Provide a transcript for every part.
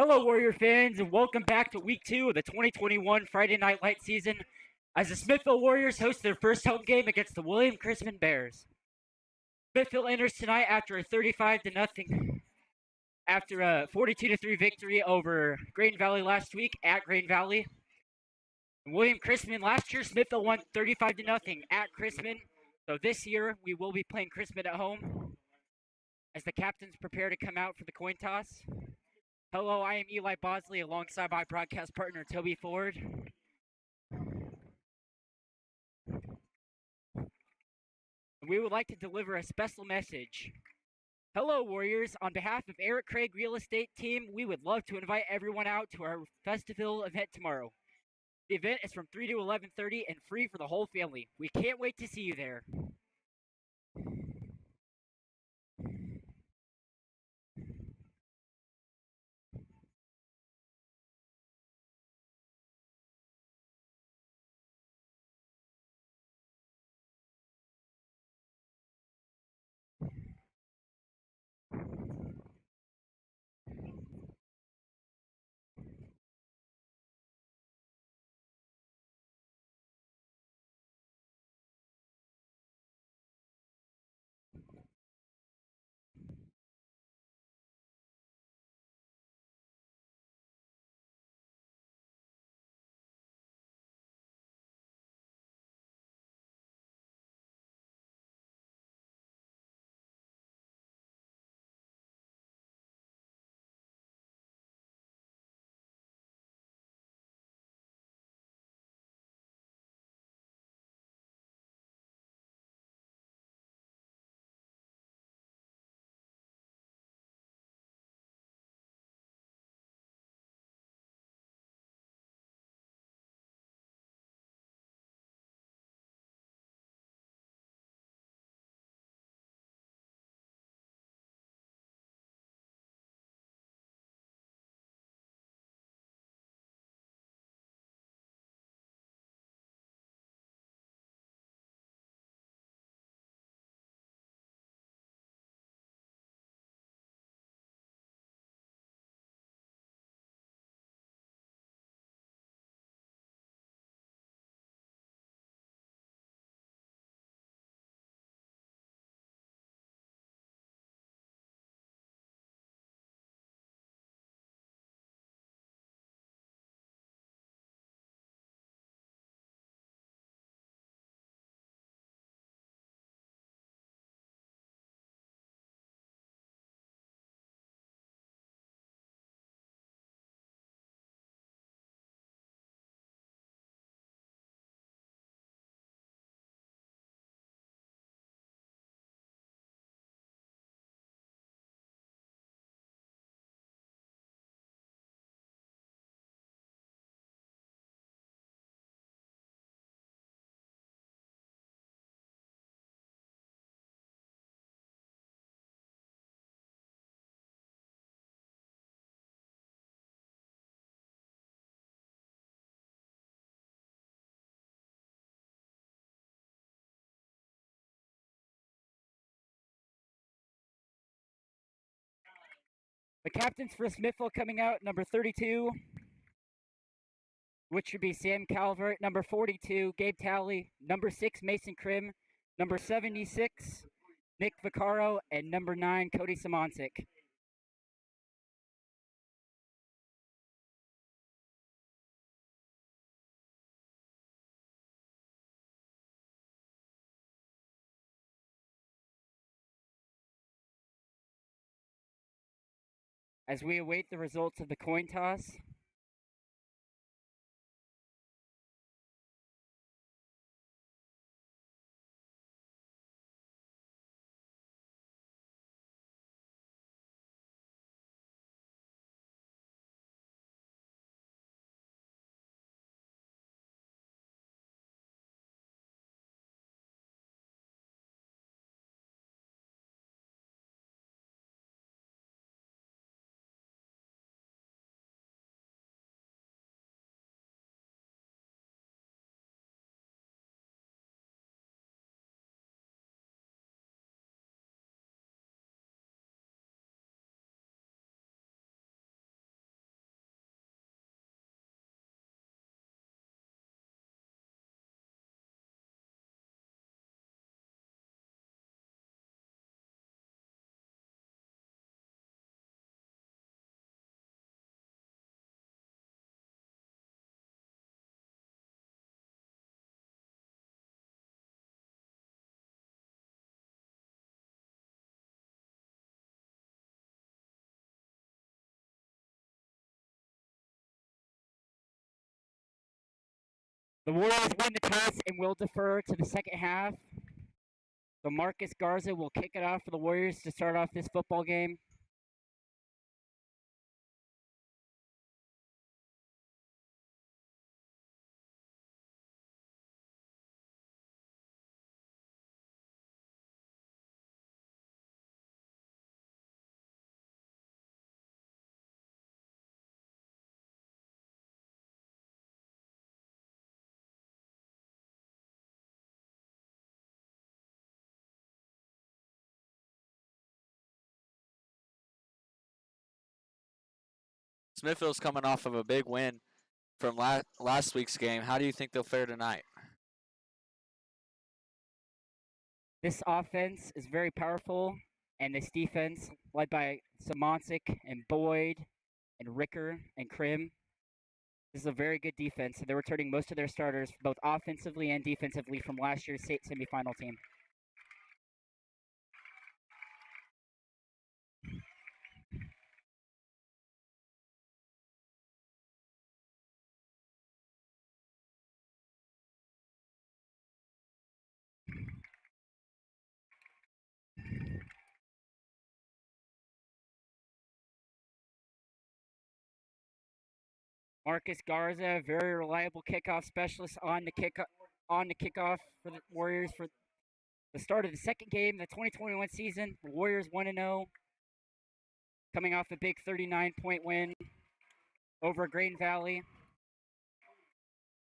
Hello, Warrior fans, and welcome back to week 2 of the 2021 Friday Night Light season as the Smithville Warriors host their first home game against the William Chrisman Bears. Smithville enters tonight after a 42-3 victory over Grain Valley last week at Grain Valley. And William Chrisman last year, Smithville won 35-0 at Chrisman. So this year we will be playing Chrisman at home as the captains prepare to come out for the coin toss. Hello, I am Eli Bosley alongside my broadcast partner Toby Ford. We would like to deliver a special message. Hello, Warriors. On behalf of Eric Craig Real Estate Team, we would love to invite everyone out to our festival event tomorrow. The event is from 3 to 11:30 and free for the whole family. We can't wait to see you there. The captains for Smithville coming out, number 32, which should be Sam Calvert, number 42, Gabe Talley, number 6, Mason Krim, number 76, Nick Vaccaro, and number 9, Cody Simoncic. As we await the results of the coin toss, The Warriors win the toss and will defer to the second half. So Marcus Garza will kick it off for the Warriors to start off this football game. Smithville's coming off of a big win from last week's game. How do you think they'll fare tonight? This offense is very powerful, and this defense, led by Simoncic and Boyd and Ricker and Krim, this is a very good defense. They're returning most of their starters, both offensively and defensively, from last year's state semifinal team. Marcus Garza, very reliable kickoff specialist on the kickoff for the Warriors for the start of the second game, the 2021 season. The Warriors 1-0, coming off a big 39-point win over Green Valley.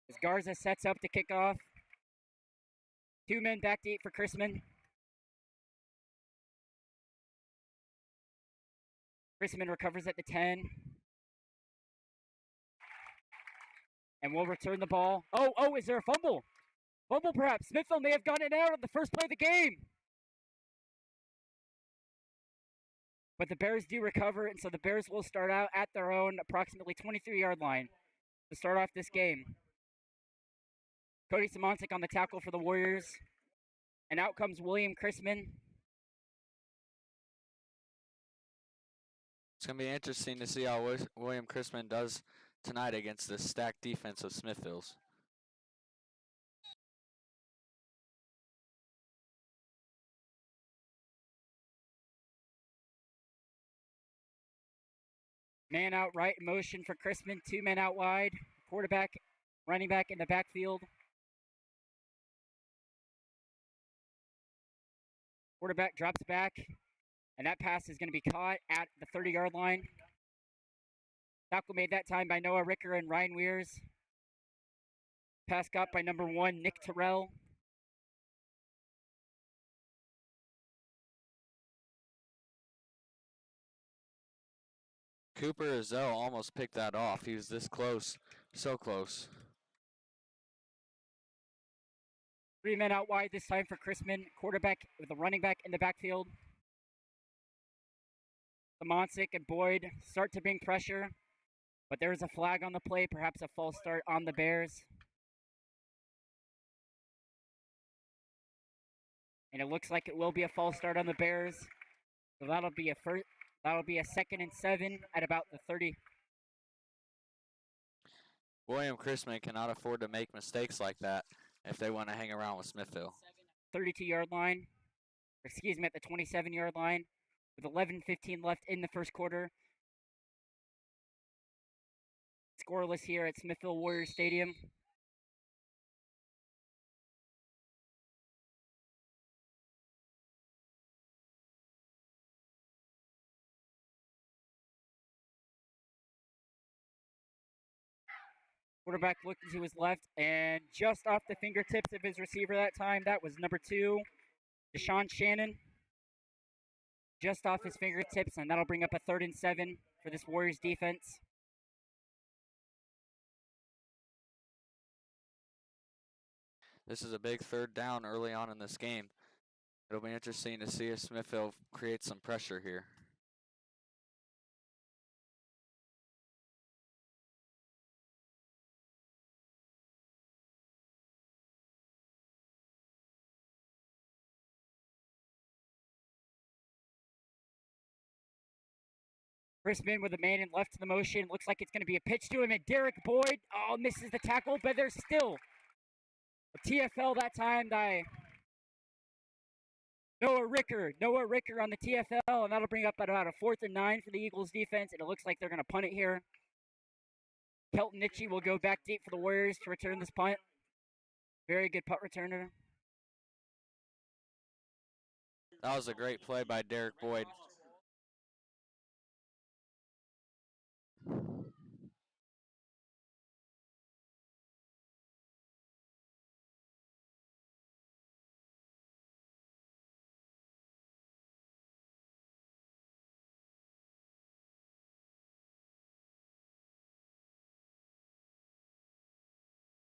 As Garza sets up the kickoff, 2 men back to 8 for Chrisman. Chrisman recovers at the 10. And will return the ball. Oh, is there a fumble? Fumble perhaps. Smithville may have gotten it out on the first play of the game. But the Bears do recover, and so the Bears will start out at their own approximately 23-yard line to start off this game. Cody Simoncic on the tackle for the Warriors. And out comes William Chrisman. It's going to be interesting to see how William Chrisman does tonight against this stacked defense of Smithville's. Man out right motion for Chrisman. 2 men out wide. Quarterback, running back in the backfield. Quarterback drops back. And that pass is going to be caught at the 30-yard line. Tackle made that time by Noah Ricker and Ryan Weirs. Pass got by number 1, Nick Terrell. Cooper Azell almost picked that off. He was this close, so close. 3 men out wide this time for Chrisman. Quarterback with a running back in the backfield. Simoncic and Boyd start to bring pressure. But there is a flag on the play, perhaps a false start on the Bears. And it looks like it will be a false start on the Bears. So that'll be a 2nd and 7 at about the 30. William Chrisman cannot afford to make mistakes like that if they want to hang around with Smithville. 32-yard line. Excuse me, at the 27-yard line. With 11:15 left in the first quarter. Scoreless here at Smithville Warriors Stadium. Quarterback looked to his left, and just off the fingertips of his receiver that time, that was number 2, Deshaun Shannon. Just off his fingertips, and that'll bring up a 3rd and 7 for this Warriors defense. This is a big 3rd down early on in this game. It'll be interesting to see if Smithville creates some pressure here. Chrisman with a man in left to the motion. Looks like it's going to be a pitch to him, and Derek Boyd misses the tackle, but there's still TFL that time by Noah Ricker on the TFL, and that'll bring up about a 4th and 9 for the Eagles defense, and it looks like they're going to punt it here. Kelton Nitchie will go back deep for the Warriors to return this punt. Very good punt returner. That was a great play by Derek Boyd.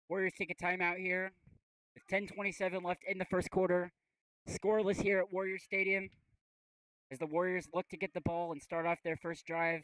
Warriors take a timeout here. With 10:27 left in the first quarter. Scoreless here at Warriors Stadium as the Warriors look to get the ball and start off their first drive.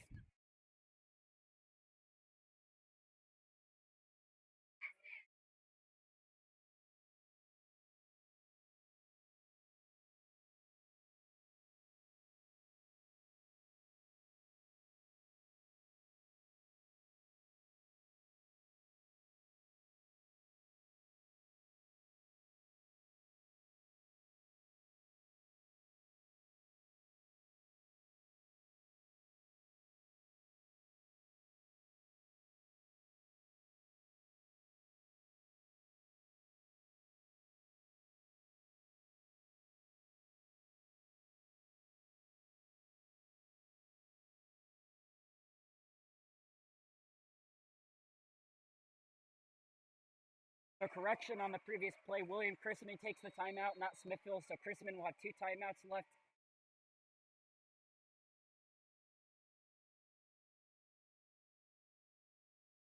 A correction on the previous play. William Chrisman takes the timeout, not Smithville, so Chrisman will have 2 timeouts left.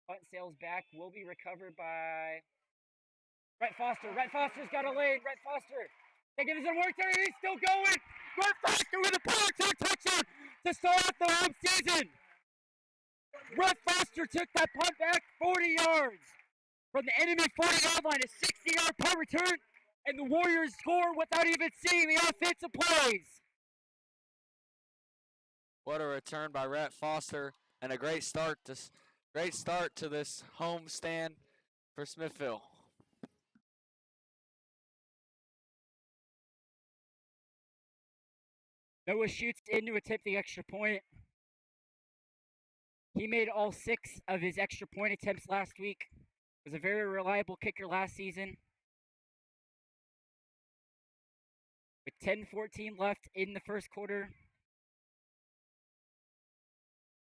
Punt sails back, will be recovered by Rhett Foster. Rhett Foster's got a lane. Rhett Foster taking his work there. He's still going. Rhett Foster with a power touchdown to start off the home season. Rhett Foster took that punt back 40 yards from the enemy 40-yard line, a 60-yard punt return, and the Warriors score without even seeing the offensive plays. What a return by Rhett Foster, and a great start to this home stand for Smithville. Noah shoots in to attempt the extra point. He made all 6 of his extra point attempts last week. Was a very reliable kicker last season. With 10:14 left in the first quarter.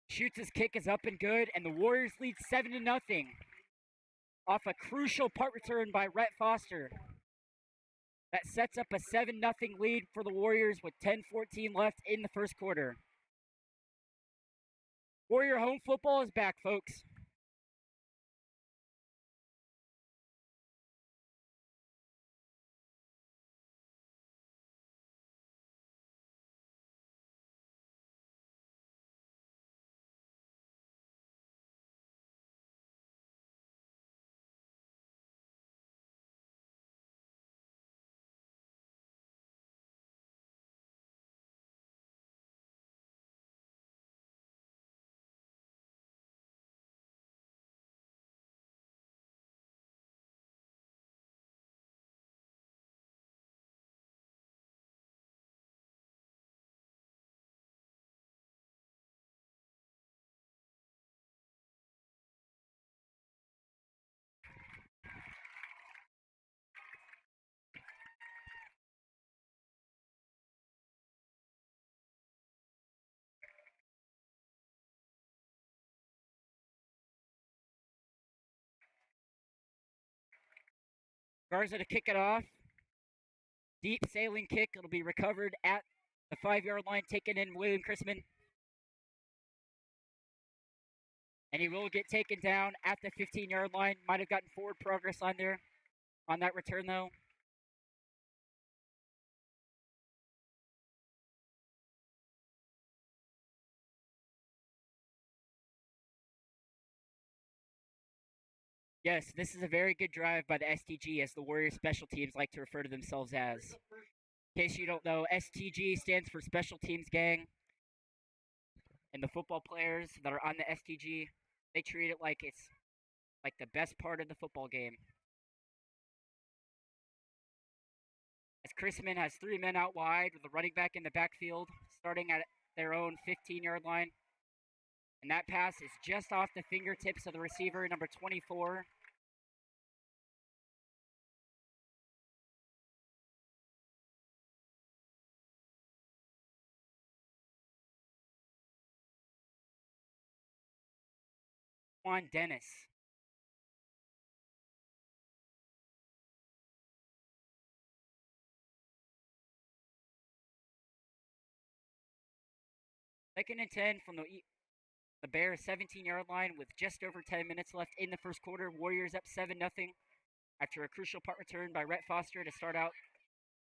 Shoots his kick is up and good, and the Warriors lead 7-0 off a crucial punt return by Rhett Foster. That sets up a 7-0 lead for the Warriors with 10:14 left in the first quarter. Warrior home football is back, folks. Garza to kick it off. Deep sailing kick. It'll be recovered at the 5-yard line, taken in William Chrisman. And he will get taken down at the 15-yard line. Might have gotten forward progress on there on that return, though. Yes, this is a very good drive by the STG, as the Warriors special teams like to refer to themselves as. In case you don't know, STG stands for Special Teams Gang. And the football players that are on the STG, they treat it like it's like the best part of the football game. Chrisman has 3 men out wide with a running back in the backfield, starting at their own 15-yard line. And that pass is just off the fingertips of the receiver, number 24. Juan Dennis. Second and 10 from the Bears 17-yard line with just over 10 minutes left in the first quarter. Warriors up 7-0 after a crucial punt return by Rhett Foster to start out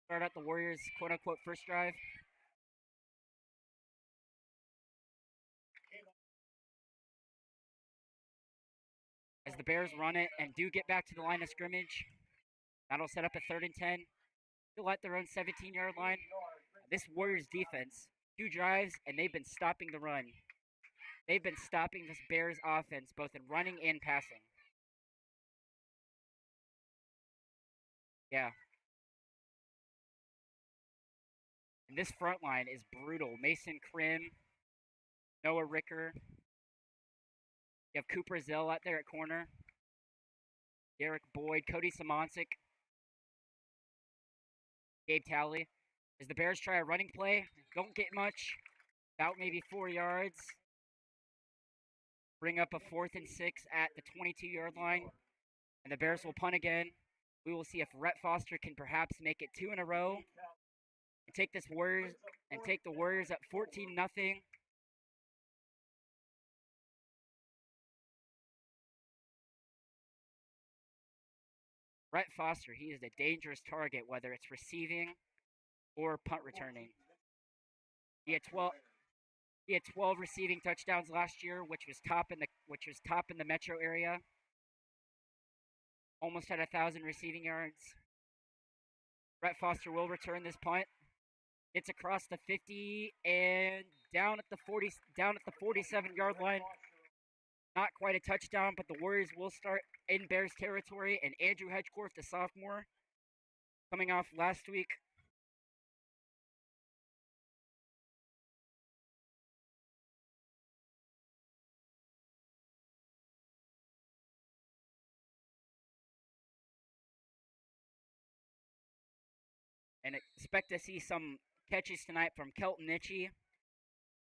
the Warriors' quote-unquote first drive. As the Bears run it and do get back to the line of scrimmage, that'll set up a 3rd and 10. Still at their own 17-yard line. This Warriors defense, 2 drives, and they've been stopping the run. They've been stopping this Bears offense both in running and passing. Yeah. And this front line is brutal. Mason Krim, Noah Ricker. You have Cooper Zell out there at corner. Derek Boyd, Cody Simoncic, Gabe Talley. As the Bears try a running play, don't get much. About maybe 4 yards. Bring up a 4th and 6 at the 22-yard line. And the Bears will punt again. We will see if Rhett Foster can perhaps make it 2 in a row and take the Warriors at 14-0. Rhett Foster, he is a dangerous target, whether it's receiving or punt returning. He had 12 receiving touchdowns last year, which was top in the metro area. Almost had 1,000 receiving yards. Rhett Foster will return this punt. It's across the 50 and down at the 47-yard line. Not quite a touchdown, but the Warriors will start in Bears territory. And Andrew Hedgecorth, the sophomore, coming off last week. And expect to see some catches tonight from Kelton Nitchie,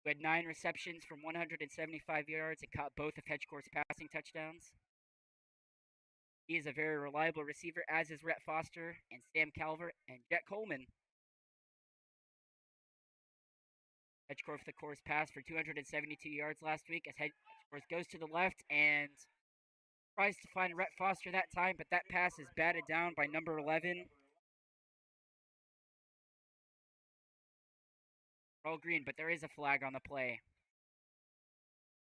who had 9 receptions from 175 yards and caught both of Hedgecorth's passing touchdowns. He is a very reliable receiver, as is Rhett Foster and Sam Calvert and Jet Coleman. Hedgecorth, of course, passed for 272 yards last week as Hedgecorth goes to the left and tries to find Rhett Foster that time, but that pass is batted down by number 11. All green, but there is a flag on the play.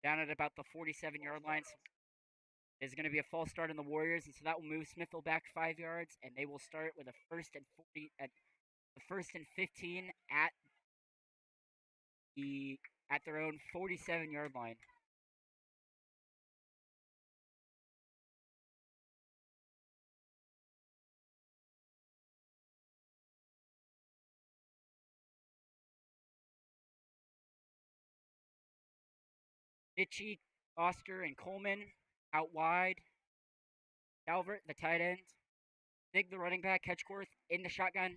Down at about the 47-yard line. It's going to be a false start on the Warriors, and so that will move Smithville back 5 yards, and they will start with a 1st and 15 at their own 47-yard line. Nitchie, Foster, and Coleman out wide. Calvert, the tight end. Sig, the running back. Hedgecorth in the shotgun.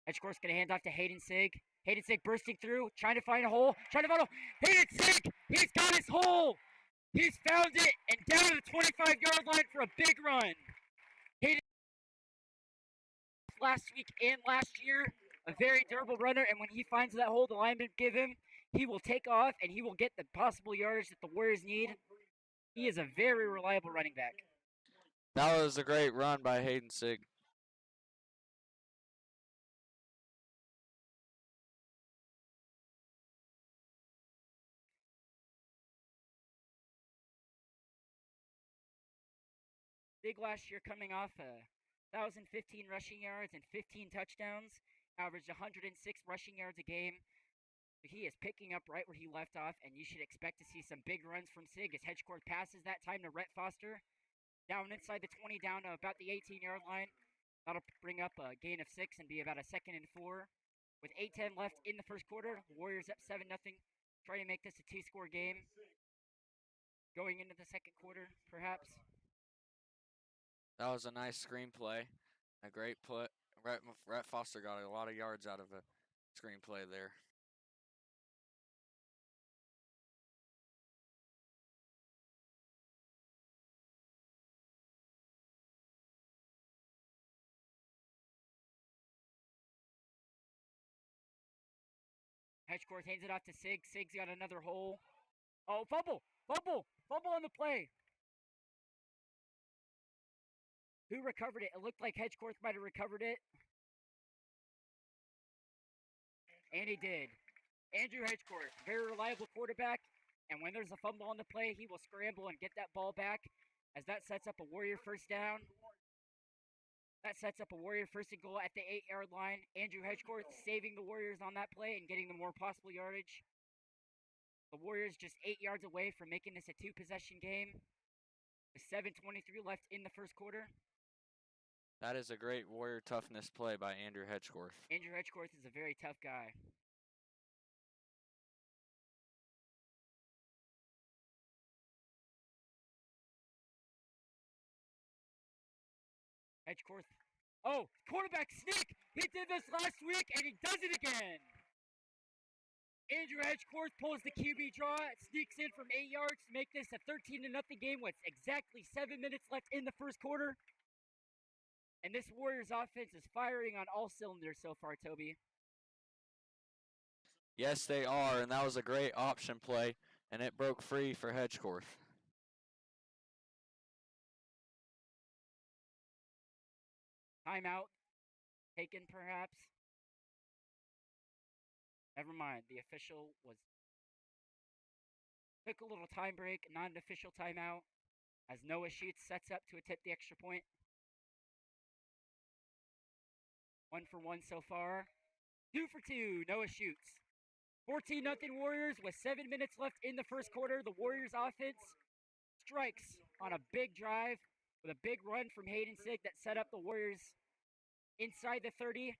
Hedgecorth's going to hand off to Hayden Sig. Hayden Sig bursting through, trying to find a hole. Hayden Sig, he's got his hole. He's found it, and down to the 25-yard line for a big run. Hayden last week and last year, a very durable runner, and when he finds that hole the linemen give him, he will take off, and he will get the possible yardage that the Warriors need. He is a very reliable running back. That was a great run by Hayden Sig. Sig last year coming off 1,015 rushing yards and 15 touchdowns, averaged 106 rushing yards a game. He is picking up right where he left off, and you should expect to see some big runs from Sig as Hedgecorth passes that time to Rhett Foster. Down inside the 20, down to about the 18-yard line. That'll bring up a gain of 6 and be about a 2nd and 4. With 8:10 left in the first quarter, the Warriors up 7-0. Trying to make this a two-score game. Going into the second quarter, perhaps. That was a nice screenplay. A great play. Rhett Foster got a lot of yards out of a screenplay there. Hedgecourt hands it off to Sig. Sig's got another hole. Oh, fumble! Fumble! Fumble on the play! Who recovered it? It looked like Hedgecourt might have recovered it. And he did. Andrew Hedgecourt, very reliable quarterback. And when there's a fumble on the play, he will scramble and get that ball back as that sets up a Warrior first down. That sets up a Warrior first and goal at the 8-yard line. Andrew Hedgecourt saving the Warriors on that play and getting the more possible yardage. The Warriors just 8 yards away from making this a two-possession game. With 7:23 left in the first quarter. That is a great Warrior toughness play by Andrew Hedgecourt. Andrew Hedgecourt is a very tough guy. Hedgecourt. Oh, quarterback sneak! He did this last week and he does it again! Andrew Hedgecourt pulls the QB draw, sneaks in from 8 yards to make this a 13-0 game with exactly 7 minutes left in the first quarter. And this Warriors offense is firing on all cylinders so far, Toby. Yes, they are, and that was a great option play, and it broke free for Hedgecourt. Timeout taken, perhaps. Never mind. The official took a little time break, not an official timeout, as Noah Sheets sets up to attempt the extra point. 1 for 1 so far. 2 for 2. Noah shoots. 14-0 Warriors with 7 minutes left in the first quarter. The Warriors offense strikes on a big drive with a big run from Hayden Sig that set up the Warriors inside the 30.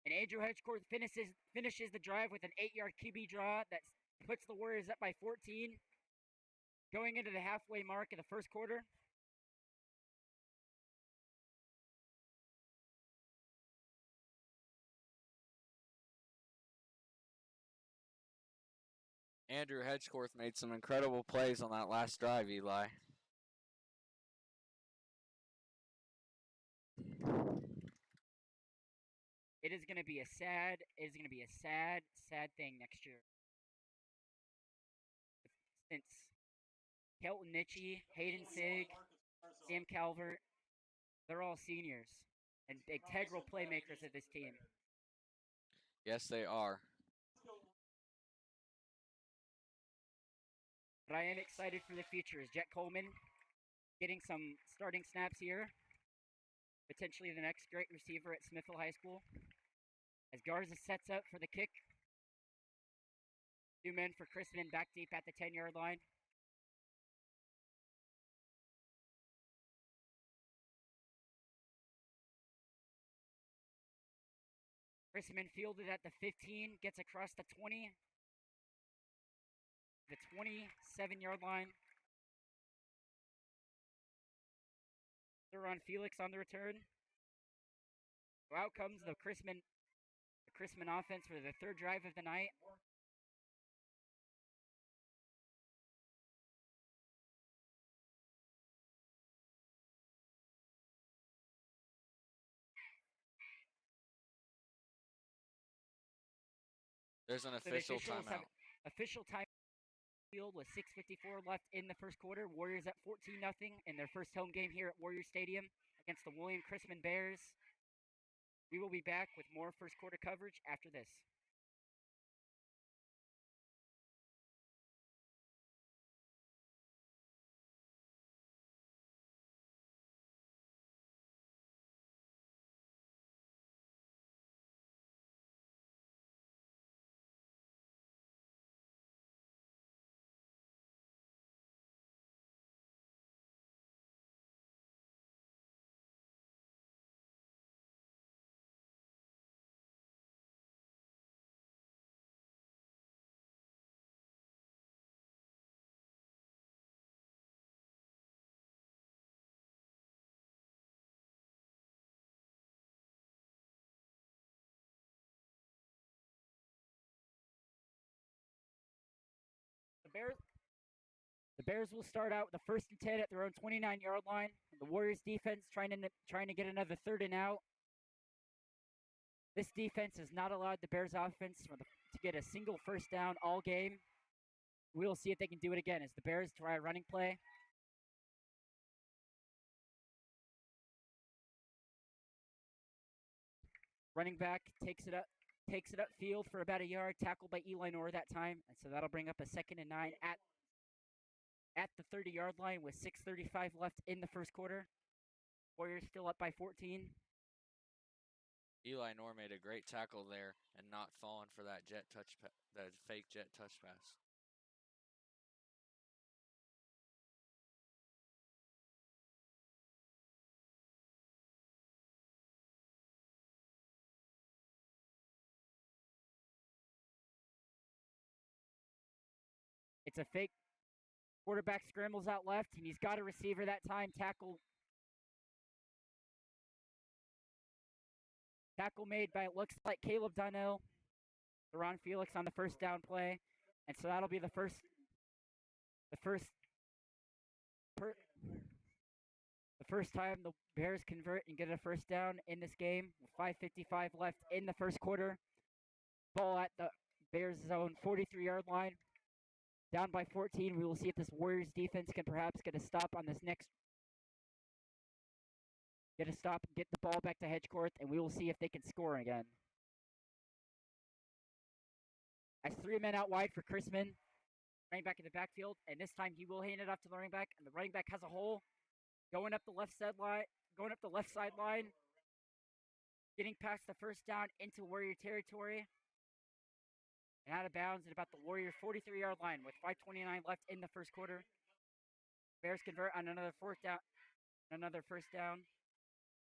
And Andrew Hedgecourt finishes the drive with an 8-yard QB draw that puts the Warriors up by 14. Going into the halfway mark of the first quarter. Andrew Hedgecourt made some incredible plays on that last drive, Eli. It is going to be a sad thing next year. Since Kelton Nitchie, Hayden Sig, Sam Calvert, they're all seniors and integral playmakers of this team. Yes, they are. But I am excited for the future. Is Jet Coleman getting some starting snaps here? Potentially the next great receiver at Smithville High School. As Garza sets up for the kick. 2 men for Chrisman back deep at the 10-yard line. Chrisman fielded at the 15, gets across the 20. The 27-yard line. Theron Felix on the return. So out comes the Chrisman offense for the third drive of the night. There's an official timeout. Official time field with 6:54 left in the first quarter. Warriors at 14-0 in their first home game here at Warrior Stadium against the William Chrisman Bears. We will be back with more first quarter coverage after this. The Bears will start out with the 1st and 10 at their own 29-yard line. The Warriors defense trying to get another 3rd and out. This defense has not allowed the Bears offense to get a single 1st down all game. We'll see if they can do it again as the Bears try a running play. Running back takes it upfield for about a yard, tackled by Eli Nor that time, and so that'll bring up a 2nd and 9 at the 30-yard line with 6:35 left in the first quarter. Warriors still up by 14. Eli Nor made a great tackle there and not falling for that that fake jet touch pass. It's a fake. Quarterback scrambles out left, and he's got a receiver that time. Tackle made by, it looks like, Caleb Donnell. Ron Felix on the 1st down play. And so that'll be the first time the Bears convert and get a 1st down in this game. With 5:55 left in the first quarter. Ball at the Bears' own 43-yard line. Down by 14. We will see if this Warriors defense can perhaps get a stop on this next. Get the ball back to Hedgecourt, and we will see if they can score again. As 3 men out wide for Chrisman, running back in the backfield, and this time he will hand it off to the running back, and the running back has a hole, going up the left sideline, getting past the 1st down into Warrior territory, and out of bounds at about the Warrior 43-yard line with 5:29 left in the first quarter. Bears convert on another 1st down.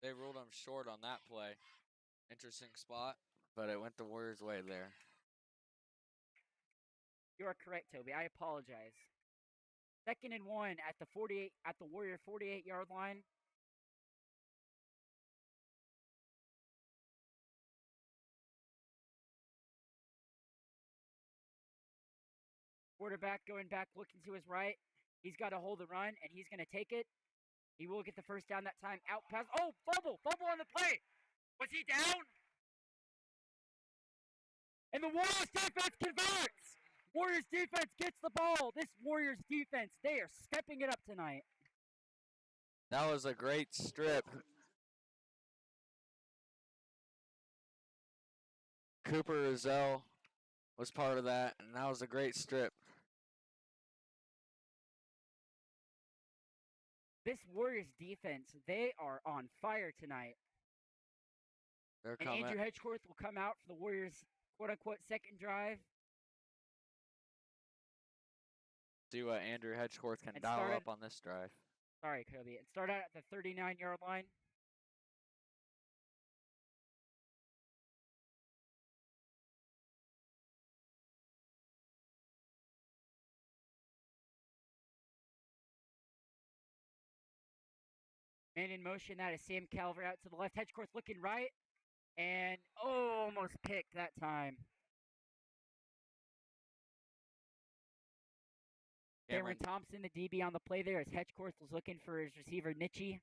They ruled him short on that play. Interesting spot, but it went the Warriors' way there. You are correct, Toby. I apologize. 2nd and 1 at the Warrior 48-yard line. Quarterback going back, looking to his right. He's got to hold the run, and he's going to take it. He will get the 1st down that time. Out pass. Oh, fumble on the play. Was he down? And the Warriors defense converts. Warriors defense gets the ball. This Warriors defense, they are stepping it up tonight. That was a great strip. Cooper Rozelle was part of that, and that was a great strip. This Warriors defense, they are on fire tonight. They're and coming. Andrew Hedgecourt will come out for the Warriors' quote-unquote 2nd drive. See what Andrew Hedgecourt can dial up on this drive. Sorry, Kobe. And start out at the 39-yard line. Man in motion, that is Sam Calvert out to the left. Hedgecourt looking right. And, almost picked that time. Cameron Thompson, the DB on the play there, as Hedgecourt was looking for his receiver, Nitchie.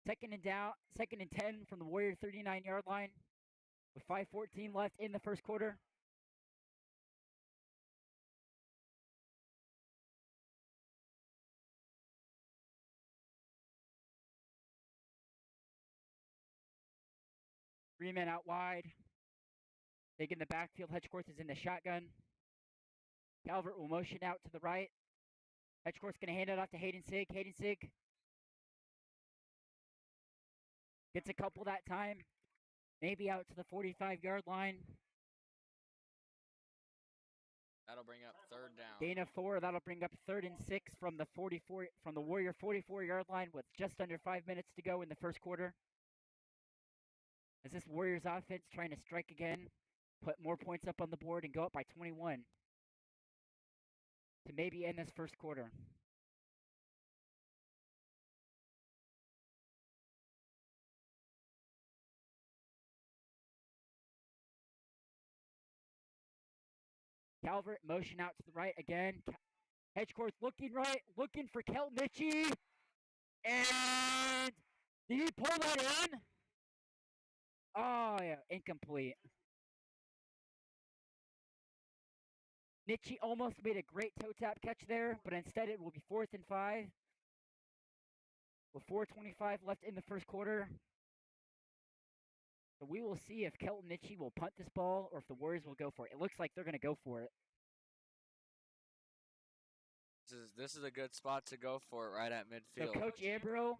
2nd and 10 from the Warrior 39-yard line with 5:14 left in the first quarter. Three men out wide. Taking the backfield. Hedgecourt is in the shotgun. Calvert will motion out to the right. Hedgecourt's going to hand it off to Hayden Sig. Hayden Sig gets a couple that time. Maybe out to the 45-yard line. That'll bring up 3rd down. Gain of 4. That'll bring up 3rd and 6 from the Warrior 44-yard line with just under 5 minutes to go in the first quarter. As this Warriors offense trying to strike again, put more points up on the board and go up by 21 to maybe end this first quarter. Calvert motion out to the right again. Hedgecourt looking right, looking for Kelton Mitchie. And did he pull that in? Oh, yeah, incomplete. Mitchie almost made a great toe tap catch there, but instead it will be 4th and 5. With 4:25 left in the first quarter. So we will see if Kelton Mitchie will punt this ball or if the Warriors will go for it. It looks like they're going to go for it. This is a good spot to go for it right at midfield. So Coach Ambrose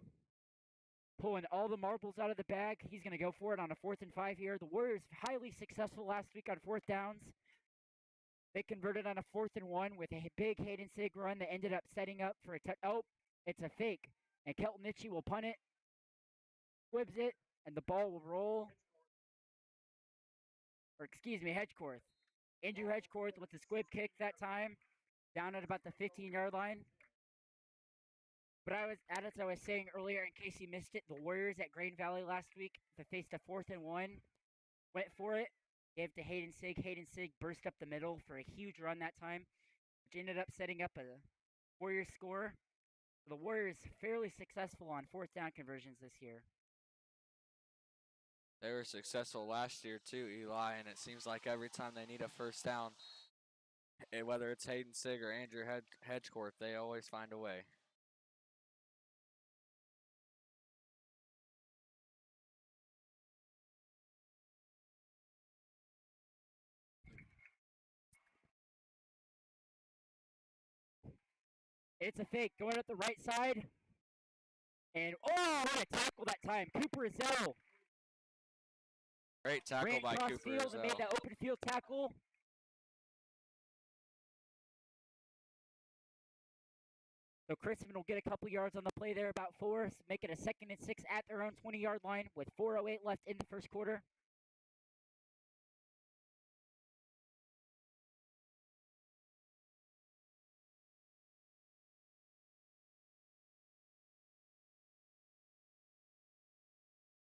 pulling all the marbles out of the bag. He's going to go for it on a 4th and 5 here. The Warriors highly successful last week on 4th downs. They converted on a 4th and 1 with a big Hayden Sig run that ended up setting up for a oh, it's a fake. And Kelton Mitchie will punt it, squibs it, and the ball will roll. Or excuse me, Hedgecourt. Andrew Hedgecourt with the squib kick that time, down at about the 15-yard line. But as I was saying earlier, in case you missed it, the Warriors at Grain Valley last week, they faced a 4th and 1, went for it, gave it to Hayden Sig. Hayden Sig burst up the middle for a huge run that time, which ended up setting up a Warriors score. The Warriors fairly successful on 4th down conversions this year. They were successful last year too, Eli, and it seems like every time they need a first down, whether it's Hayden Sig or Andrew Hedgecourt, they always find a way. It's a fake going up the right side. And, oh, what a tackle that time. Cooper Zell. Great tackle by Cooper field Zell. And made that open field tackle. So Chrisman will get a couple yards on the play there, about 4, make it a 2nd and 6 at their own 20-yard line with 4:08 left in the first quarter.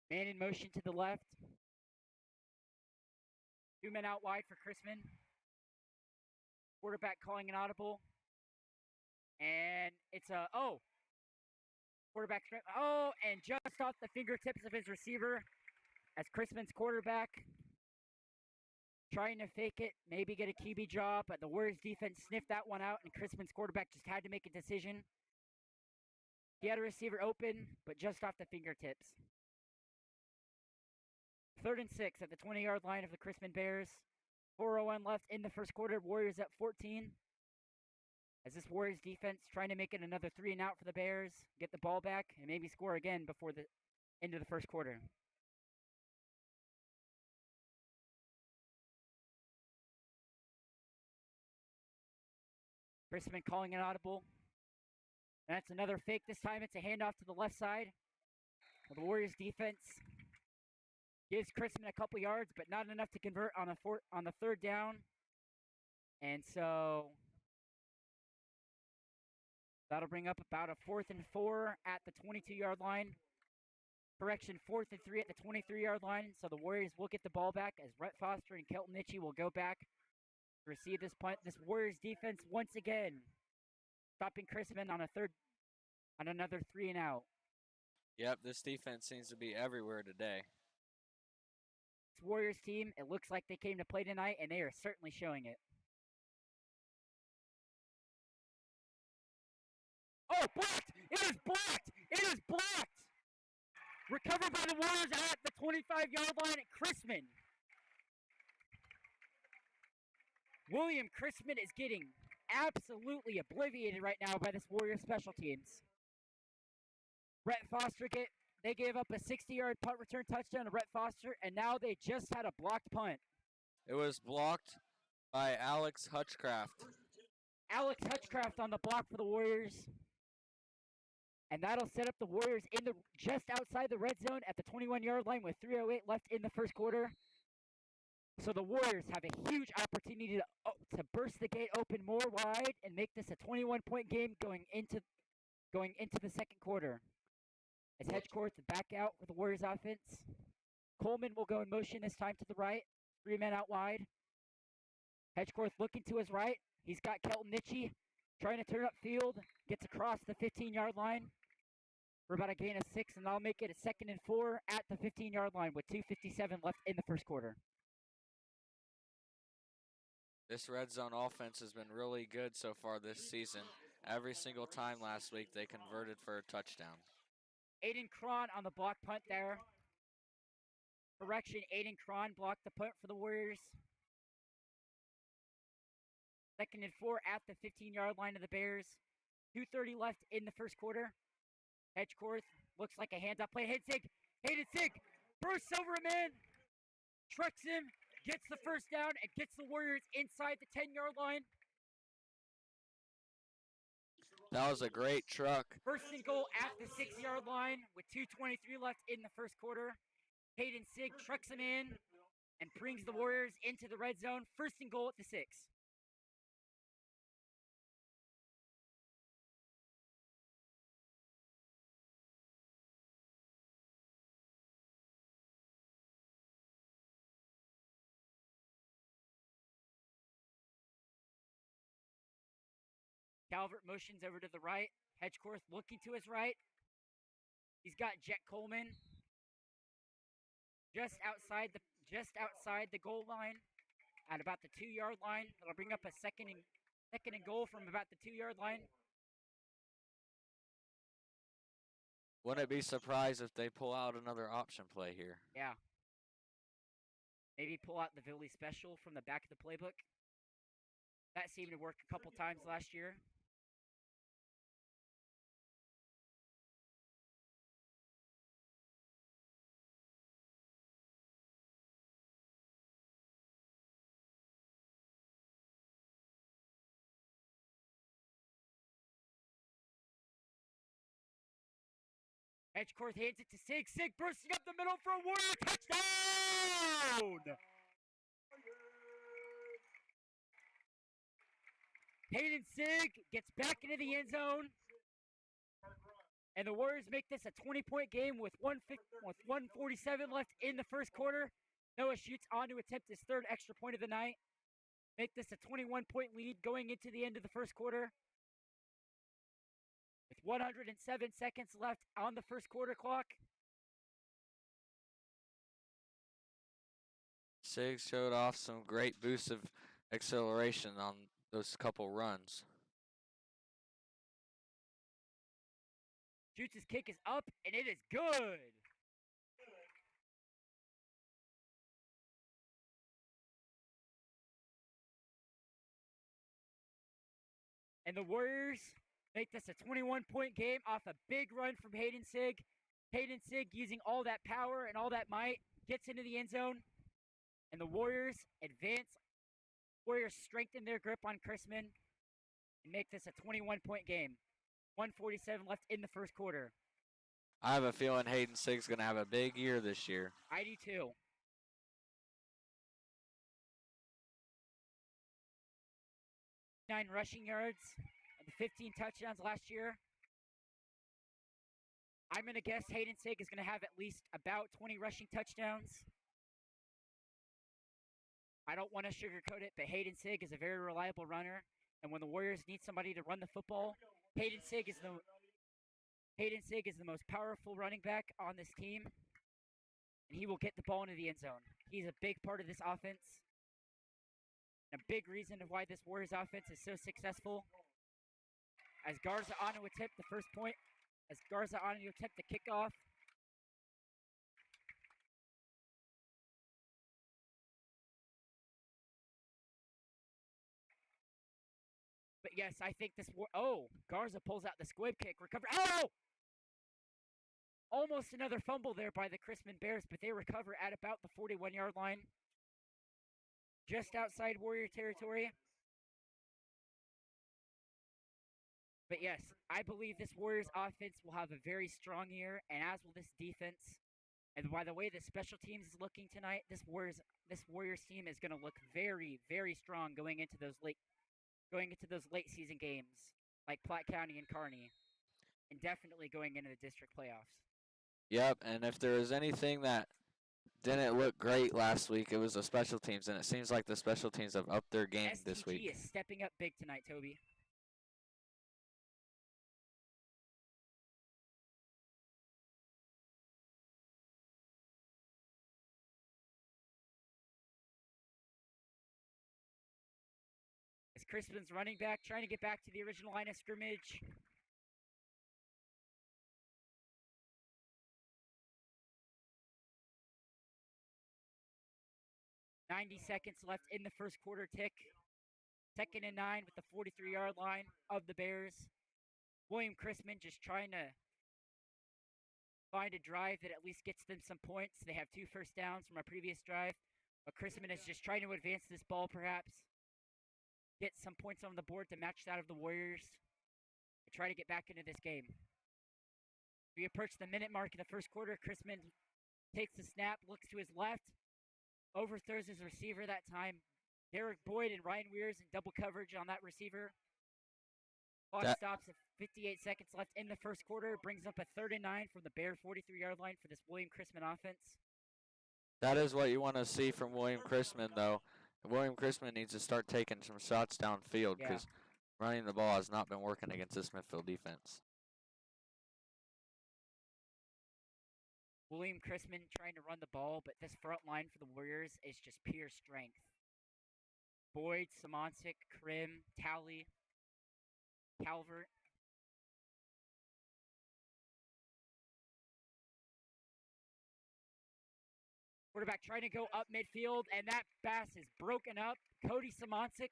Man in motion to the left. 2 men out wide for Chrisman. Quarterback calling an audible. And it's a, quarterback, and just off the fingertips of his receiver as Chrisman's quarterback trying to fake it, maybe get a QB job, but the Warriors defense sniffed that one out, and Chrisman's quarterback just had to make a decision. He had a receiver open, but just off the fingertips. 3rd and 6 at the 20-yard line of the Chrisman Bears. 4:01 left in the first quarter. Warriors at 14. As this Warriors defense trying to make it another 3 and out for the Bears, get the ball back, and maybe score again before the end of the first quarter. Chrisman calling an audible. And that's another fake. This time it's a handoff to the left side. The Warriors defense gives Chrisman a couple yards, but not enough to convert on the 3rd down. And so that'll bring up about a 4th and 4 at the 22-yard line. Correction, 4th and 3 at the 23-yard line. So the Warriors will get the ball back as Rhett Foster and Kelton Mitchie will go back to receive this punt. This Warriors defense once again stopping Chrisman on another 3 and out. Yep, this defense seems to be everywhere today. This Warriors team, it looks like they came to play tonight, and they are certainly showing it. Oh, blocked! It is blocked! It is blocked! Recovered by the Warriors at the 25-yard line at Chrisman. William Chrisman is getting absolutely obliterated right now by this Warriors special teams. Rhett Foster they gave up a 60-yard punt return touchdown to Rhett Foster, and now they just had a blocked punt. It was blocked by Alex Hutchcraft. Alex Hutchcraft on the block for the Warriors. And that'll set up the Warriors just outside the red zone at the 21-yard line with 3:08 left in the first quarter. So the Warriors have a huge opportunity to burst the gate open more wide and make this a 21-point game going into the second quarter. As Hedgecourt to back out with the Warriors offense. Coleman will go in motion this time to the right. 3 men out wide. Hedgecorth looking to his right. He's got Kelton Nitchie trying to turn up field. Gets across the 15-yard line for about a gain of 6, and I'll make it a 2nd and 4 at the 15-yard line with 2:57 left in the first quarter. This red zone offense has been really good so far this season. Every single time last week they converted for a touchdown. Aiden Cron on the block punt there. Correction, Aiden Cron blocked the punt for the Warriors. 2nd and 4 at the 15-yard line of the Bears. 2:30 left in the first quarter. Hedgecorth looks like a handoff play. Hayden Sig bursts over a man, trucks him, gets the first down, and gets the Warriors inside the 10-yard line. That was a great truck. 1st and goal at the 6-yard line with 2:23 left in the first quarter. Hayden Sig trucks him in and brings the Warriors into the red zone. 1st and goal at the 6. Calvert motions over to the right. Hedgecorth looking to his right. He's got Jet Coleman just outside the goal line at about the 2-yard line. That'll bring up a second and goal from about the 2-yard line. Wouldn't be surprised if they pull out another option play here. Yeah. Maybe pull out the Philly special from the back of the playbook. That seemed to work a couple times last year. Hedgecorth hands it to Sig. Sig bursting up the middle for a Warrior touchdown! Hayden Sig gets back into the end zone. And the Warriors make this a 20-point game with 1:47 left in the first quarter. Noah shoots on to attempt his 3rd extra point of the night. Make this a 21-point lead going into the end of the first quarter. With 107 seconds left on the first quarter clock. Sig showed off some great boosts of acceleration on those couple runs. Shoots his kick is up, and it is good. And the Warriors make this a 21-point game off a big run from Hayden Sig. Hayden Sig using all that power and all that might gets into the end zone. And the Warriors advance. Warriors strengthen their grip on Chrisman and make this a 21-point game. 1:47 left in the first quarter. I have a feeling Hayden Sig's going to have a big year this year. I do too. Nine rushing yards and 15 touchdowns last year. I'm going to guess Hayden Sig is going to have at least about 20 rushing touchdowns. I don't want to sugarcoat it, but Hayden Sig is a very reliable runner. And when the Warriors need somebody to run the football, Hayden Sig is the most powerful running back on this team. And he will get the ball into the end zone. He's a big part of this offense. A big reason of why this Warriors offense is so successful. As Garza on to attempt the first point. As Garza on to attempt the kickoff. But yes, I think this Garza pulls out the squib kick. Recover. Oh! Almost another fumble there by the Chrisman Bears, but they recover at about the 41-yard line. Just outside Warrior territory. But yes, I believe this Warriors offense will have a very strong year, and as will this defense. And by the way the special teams is looking tonight, this Warriors team is going to look very, very strong going into those late season games like Platte County and Kearney, and definitely going into the district playoffs. Yep, and if there is anything that didn't look great last week. It was the special teams, and it seems like the special teams have upped their game this STG week. is stepping up big tonight, Toby. As Crispin's running back, trying to get back to the original line of scrimmage. .90 seconds left in the first quarter tick. 2nd and 9 with the 43-yard line of the Bears. William Chrisman just trying to find a drive that at least gets them some points. They have 2 first downs from a previous drive. But Chrisman is just trying to advance this ball perhaps. Get some points on the board to match that of the Warriors. And try to get back into this game. We approach the minute mark in the first quarter. Chrisman takes the snap, looks to his left. Overthrows his receiver that time. Derek Boyd and Ryan Weirs in double coverage on that receiver. Clock stops at 58 seconds left in the first quarter. Brings up a 3rd and 9 from the Bear 43-yard line for this William Chrisman offense. That is what you want to see from William Chrisman, though. William Chrisman needs to start taking some shots downfield because running the ball has not been working against the Smithville defense. William Chrisman trying to run the ball, but this front line for the Warriors is just pure strength. Boyd, Simoncic, Krim, Talley, Calvert. Quarterback trying to go up midfield, and that pass is broken up. Cody Simoncic,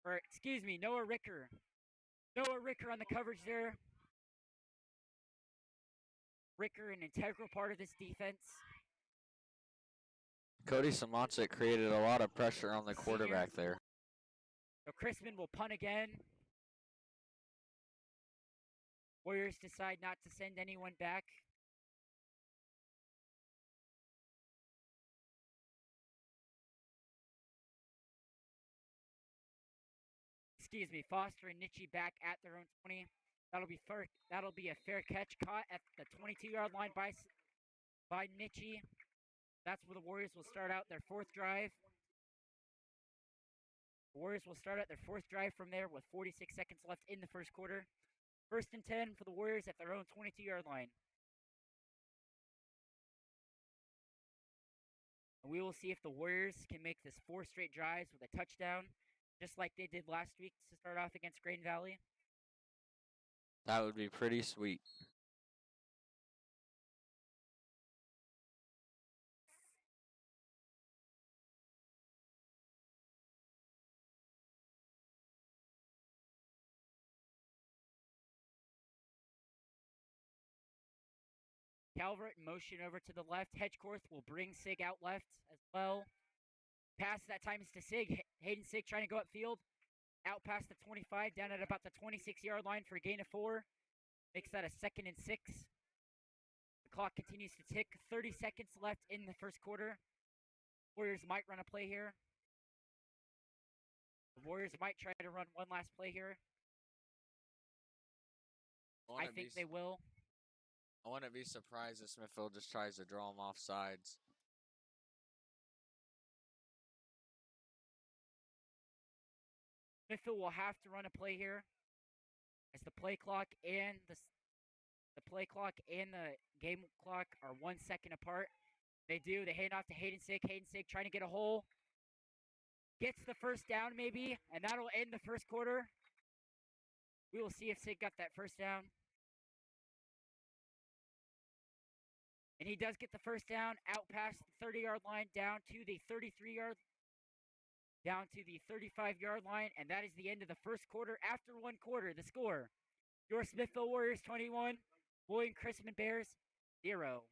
or excuse me, Noah Ricker. Noah Ricker on the coverage there. Ricker, an integral part of this defense. Cody Simoncic created a lot of pressure on the quarterback there. So Chrisman will punt again. Warriors decide not to send anyone back. Excuse me, Foster and Nietzsche back at their own 20. That'll be a fair catch caught at the 22-yard line by Nietzsche. That's where the Warriors will start out their 4th drive. The Warriors will start out their 4th drive from there with 46 seconds left in the first quarter. 1st and 10 for the Warriors at their own 22-yard line. And we will see if the Warriors can make this 4 straight drives with a touchdown, just like they did last week to start off against Grain Valley. That would be pretty sweet. Calvert in motion over to the left. Hedgecorth will bring Sig out left as well. Pass that time is to Sig. Hayden Sig trying to go upfield. Out past the 25, down at about the 26-yard line for a gain of 4. Makes that a 2nd and 6. The clock continues to tick. 30 seconds left in the first quarter. Warriors might run a play here. The Warriors might try to run one last play here. I think they will. I wouldn't be surprised if Smithville just tries to draw them off sides. Smithville will have to run a play here, as the play clock and the game clock are 1 second apart. They do. They hand off to Hayden Sig. Hayden Sig trying to get a hole. Gets the first down maybe, and that'll end the first quarter. We will see if Sig got that first down. And he does get the first down out past the 30-yard line down to the 33-yard, down to the 35-yard line, and that is the end of the first quarter. After 1 quarter, the score, your Smithville Warriors 21, William Chrisman Bears 0.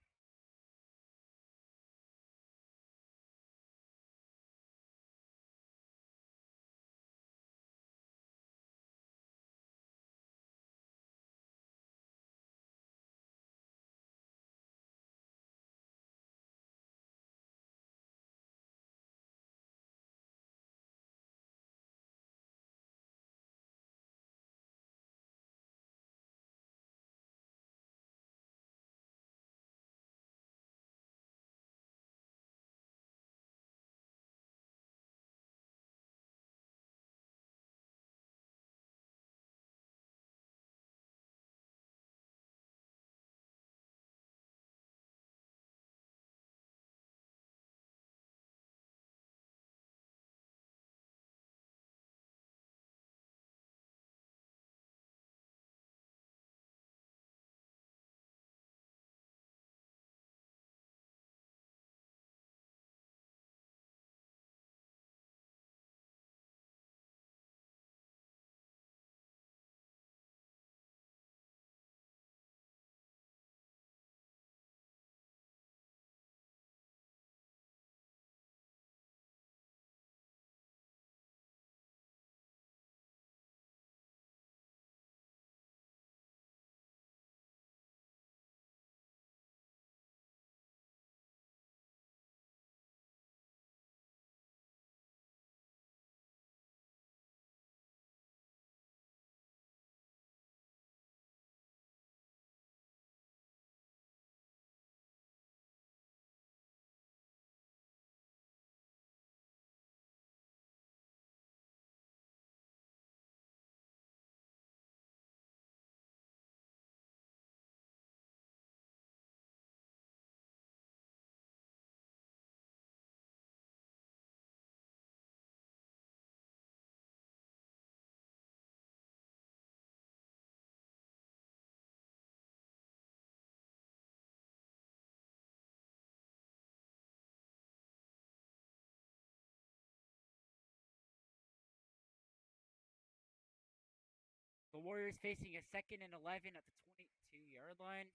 The Warriors facing a 2nd and 11 at the 22-yard line.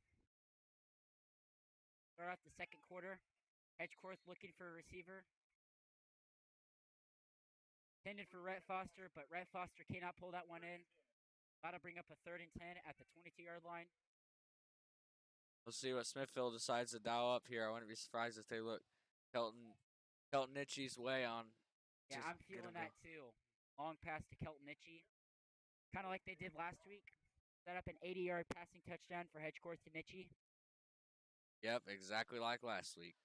Start out the second quarter. Hedgecorth looking for a receiver. Intended for Rhett Foster, but Rhett Foster cannot pull that one in. About to bring up a 3rd and 10 at the 22-yard line. We'll see what Smithville decides to dial up here. I wouldn't be surprised if they look Kelton Itchy's way on. Yeah, I'm feeling that too. Long pass to Kelton Itchy. Kind of like they did last week. Set up an 80-yard passing touchdown for Hedgecorth to Itchy. Yep, exactly like last week.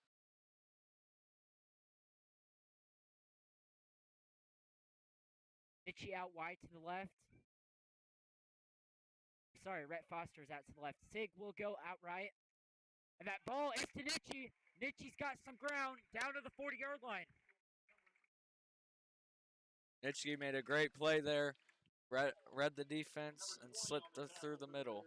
Itchy out wide to the left. Sorry, Rhett Foster is out to the left. Sig will go outright. And that ball is to Nitchy. Nitchy's got some ground down to the 40-yard line. Nitchy made a great play there. Read the defense and slipped through the middle.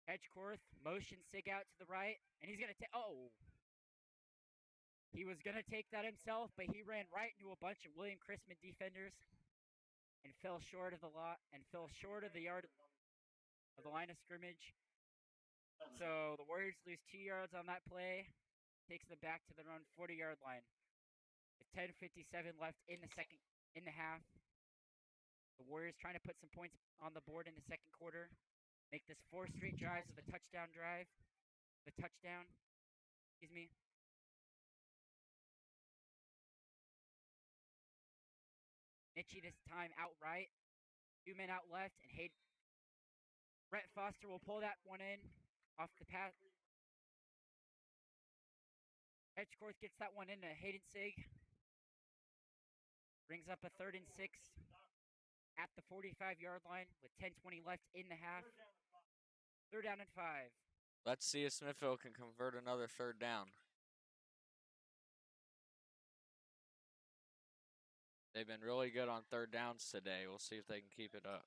Hedgecorth motion Sig out to the right, and he's going to take. Oh, he was going to take that himself, but he ran right into a bunch of William Chrisman defenders and fell short of the yard of the line of scrimmage. So the Warriors lose 2 yards on that play, takes them back to their own 40-yard line. With 10:57 left in the half. The Warriors trying to put some points on the board in the second quarter. Make this 4 straight drives with a touchdown drive. Excuse me. Nitchy this time outright. 2 men out left, and Rhett Foster will pull that one in off the pass. Hedgecorth gets that one into Hayden Sig. Brings up a 3rd and 6 at the 45-yard line with 10:20 left in the half. 3rd down and 5. Let's see if Smithville can convert another 3rd down. They've been really good on 3rd downs today. We'll see if they can keep it up.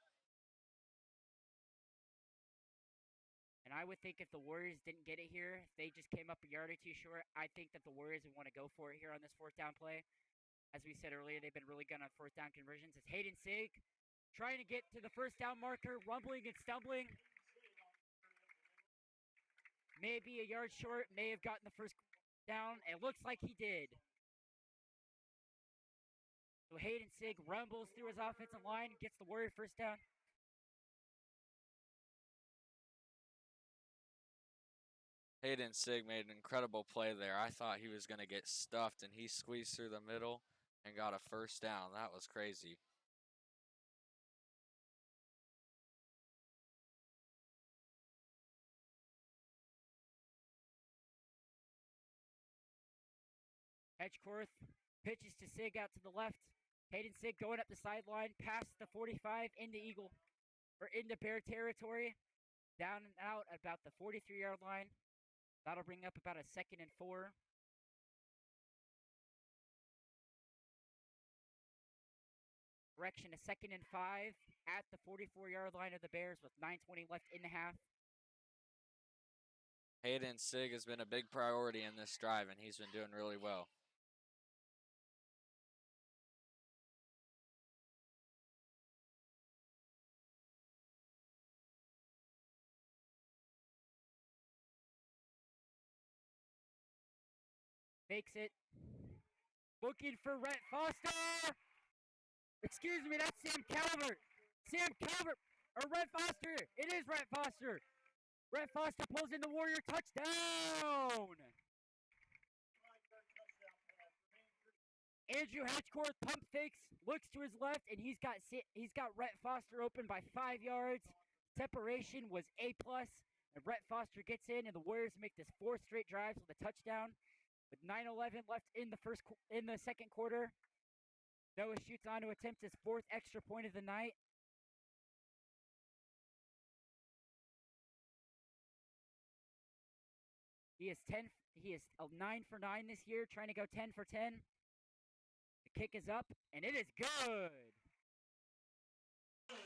And I would think if the Warriors didn't get it here, if they just came up a yard or two short, I think that the Warriors would want to go for it here on this 4th down play. As we said earlier, they've been really good on 4th down conversions. It's Hayden Sig trying to get to the 1st down marker, rumbling and stumbling. Maybe a yard short, may have gotten the 1st down. It looks like he did. So Hayden Sig rumbles through his offensive line, gets the Warrior 1st down. Hayden Sig made an incredible play there. I thought he was going to get stuffed, and he squeezed through the middle and got a 1st down. That was crazy. Hedgecorth pitches to Sig out to the left. Hayden Sig going up the sideline, past the 45 into Bear territory. Down and out at about the 43-yard line. That'll bring up about a 2nd and 4. Correction, a 2nd and 5 at the 44-yard line of the Bears with 9:20 left in the half. Hayden Sig has been a big priority in this drive, and he's been doing really well. Makes it. Looking for Rhett Foster. Excuse me, that's Sam Calvert. Or Rhett Foster. It is Rhett Foster. Rhett Foster pulls in the Warrior touchdown. Andrew Hedgecorth pump fakes, looks to his left, and he's got Rhett Foster open by 5 yards. Separation was A+, and Rhett Foster gets in, and the Warriors make this 4 straight drives with a touchdown. With 9:11 left in the second quarter, Noah shoots on to attempt his 4th extra point of the night. He is 9 for 9 this year, trying to go 10 for 10. The kick is up, and it is good.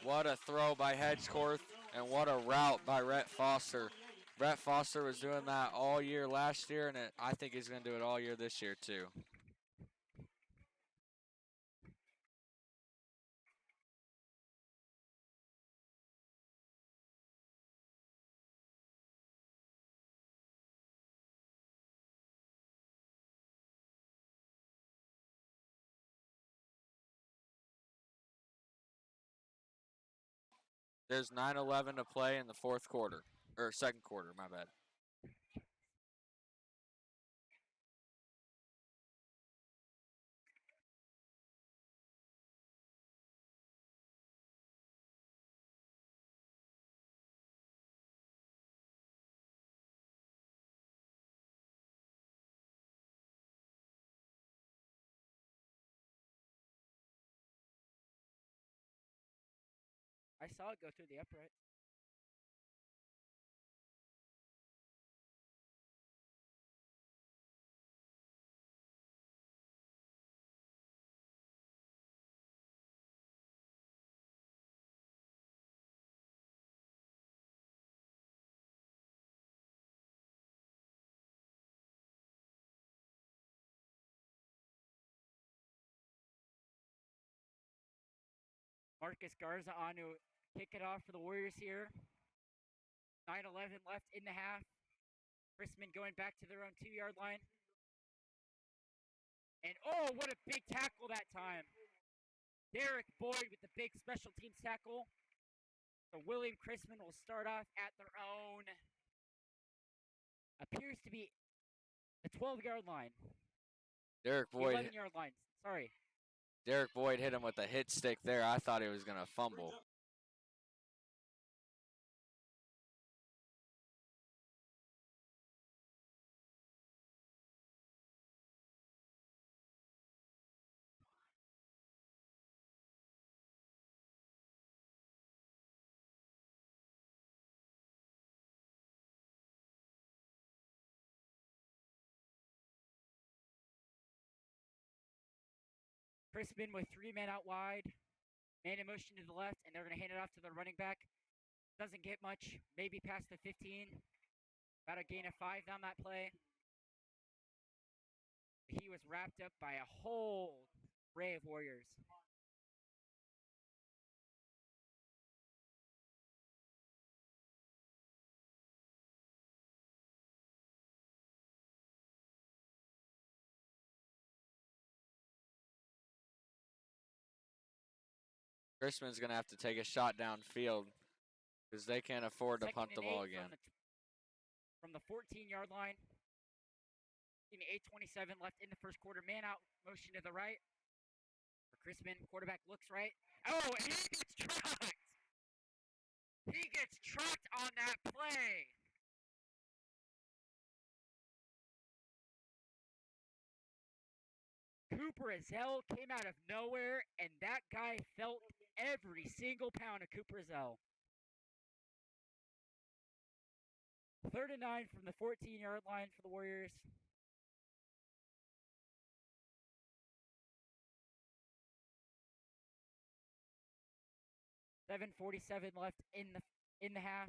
What a throw by Hedgecorth, and what a route by Rhett Foster. Rhett Foster was doing that all year last year, and I think he's going to do it all year this year too. There's 9:11 to play in the fourth quarter, or second quarter, my bad. I saw it go through the upright. Marcus Garza on to kick it off for the Warriors here. 9:11 left in the half. Chrisman going back to their own 2-yard line. And oh, what a big tackle that time. Derek Boyd with the big special teams tackle. So William Chrisman will start off at their own, appears to be the 12-yard line. Derek Boyd. 11-yard line, sorry. Derek Boyd hit him with a hit stick there. I thought he was going to fumble. Chrisman with 3 men out wide. Man in motion to the left, and they're going to hand it off to their running back. Doesn't get much, maybe past the 15. About a gain of 5 down that play. He was wrapped up by a whole array of Warriors. Chrisman's going to have to take a shot downfield because they can't afford to punt the ball again. From the 14-yard line. 8:27 left in the first quarter. Man out motion to the right. For Chrisman, quarterback looks right. Oh, and he gets tracked. He gets tracked on that play. Cooper Azell came out of nowhere, and that guy felt every single pound of Cooper Azell. 3rd and 9 from the 14-yard line for the Warriors. $7:47 left in the half.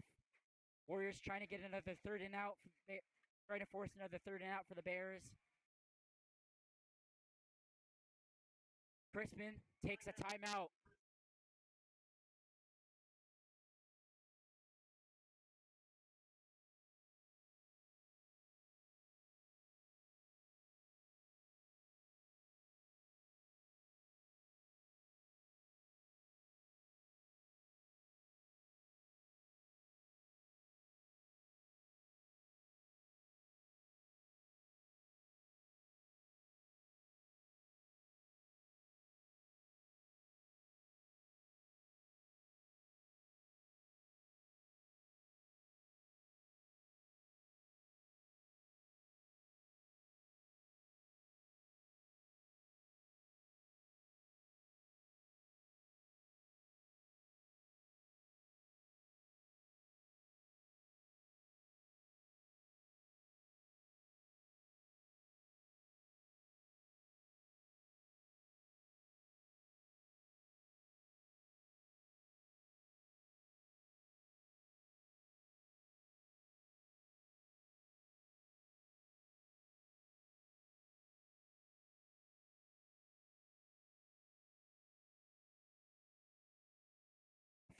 Warriors trying to get another 3rd and out. Trying to force another 3rd and out for the Bears. Chrisman takes a timeout.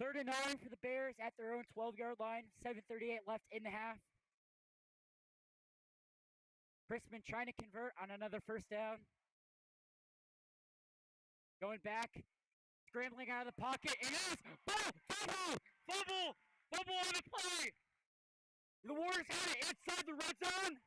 3rd and 9 for the Bears at their own 12-yard line. 7:38 left in the half. Chrisman trying to convert on another first down. Going back, scrambling out of the pocket. It is fumble on the play. The Warriors had it inside the red zone.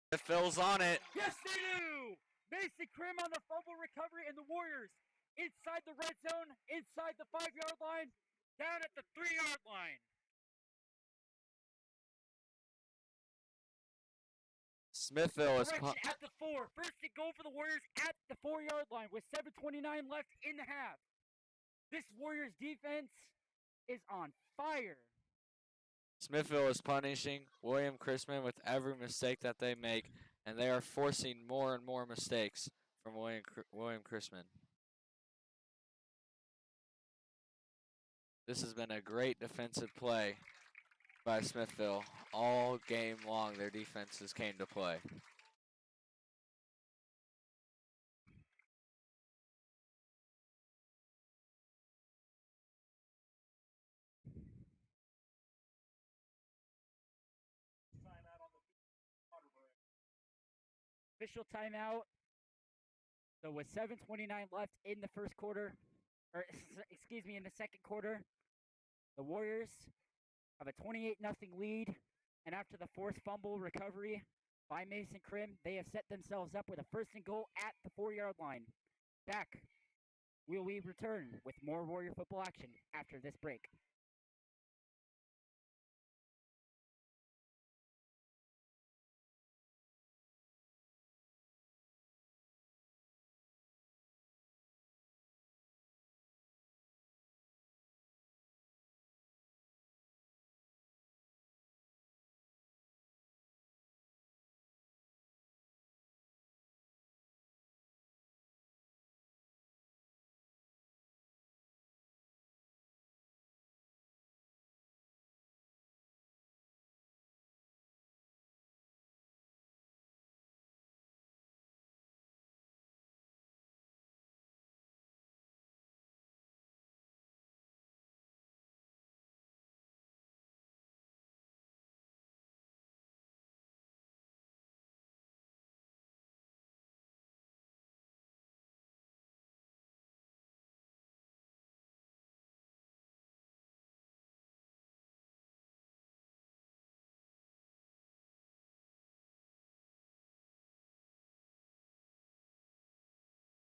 Smithville's on it. Yes, they do. Mason Krim on the fumble recovery, and the Warriors inside the red zone, inside the 5-yard line, down at the 3-yard line. Smithville is at the 4. First and goal for the Warriors at the 4-yard line with 7:29 left in the half. This Warriors defense is on fire. Smithville is punishing William Chrisman with every mistake that they make, and they are forcing more and more mistakes from William Chrisman. This has been a great defensive play by Smithville. All game long, their defenses came to play. Official timeout. So with 7:29 left in the first quarter, or excuse me, in the second quarter, the Warriors have a 28-0 lead, and after the forced fumble recovery by Mason Krim, they have set themselves up with a first and goal at the 4-yard line. Back, will we return with more Warrior football action after this break?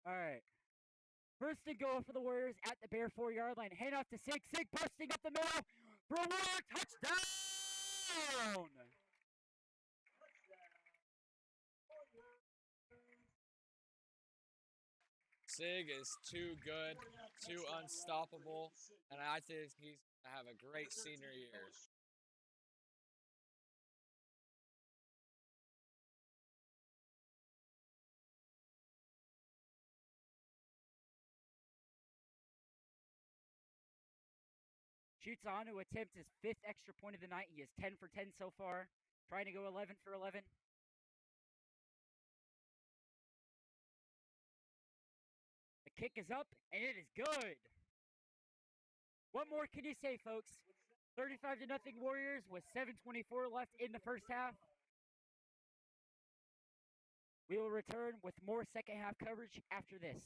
All right. First and goal for the Warriors at the Bear 4-yard line. Hand off to Sig. Sig busting up the middle. Brewer, touchdown! Sig is too good, too unstoppable, and I think he's going to have a great senior year. Shoots on to attempt his 5th extra point of the night. He is 10 for 10 so far. Trying to go 11 for 11. The kick is up, and it is good. What more can you say, folks? 35-0 Warriors with 7:24 left in the first half. We will return with more second half coverage after this.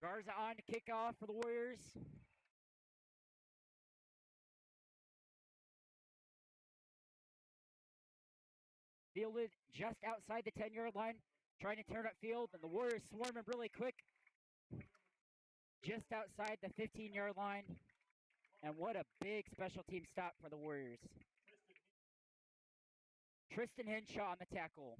Garza on to kick off for the Warriors. Fielded just outside the 10-yard line, trying to turn upfield, and the Warriors swarming really quick. Just outside the 15-yard line. And what a big special team stop for the Warriors. Tristan Henshaw on the tackle.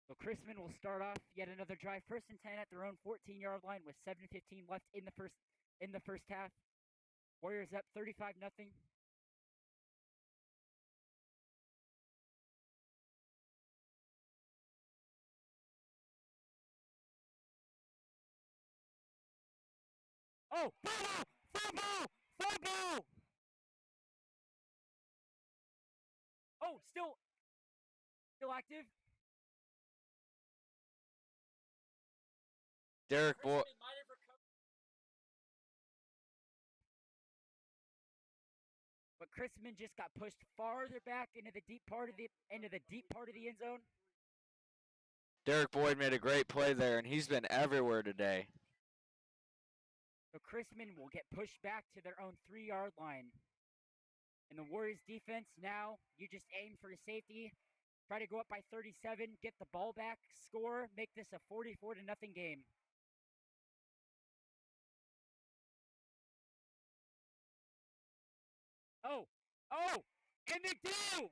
So Chrisman will start off yet another drive, 1st and 10 at their own 14-yard line with 7:15 left in the first half. Warriors up 35-0. Oh, fumble! Oh, still active. Derek Boyd. But Chrisman just got pushed farther back into the deep part of the end zone. Derek Boyd made a great play there, and he's been everywhere today. So Chrisman will get pushed back to their own 3-yard line. And the Warriors defense now, you just aim for a safety, try to go up by 37, get the ball back, score, make this a 44-0 game. Oh, and they do!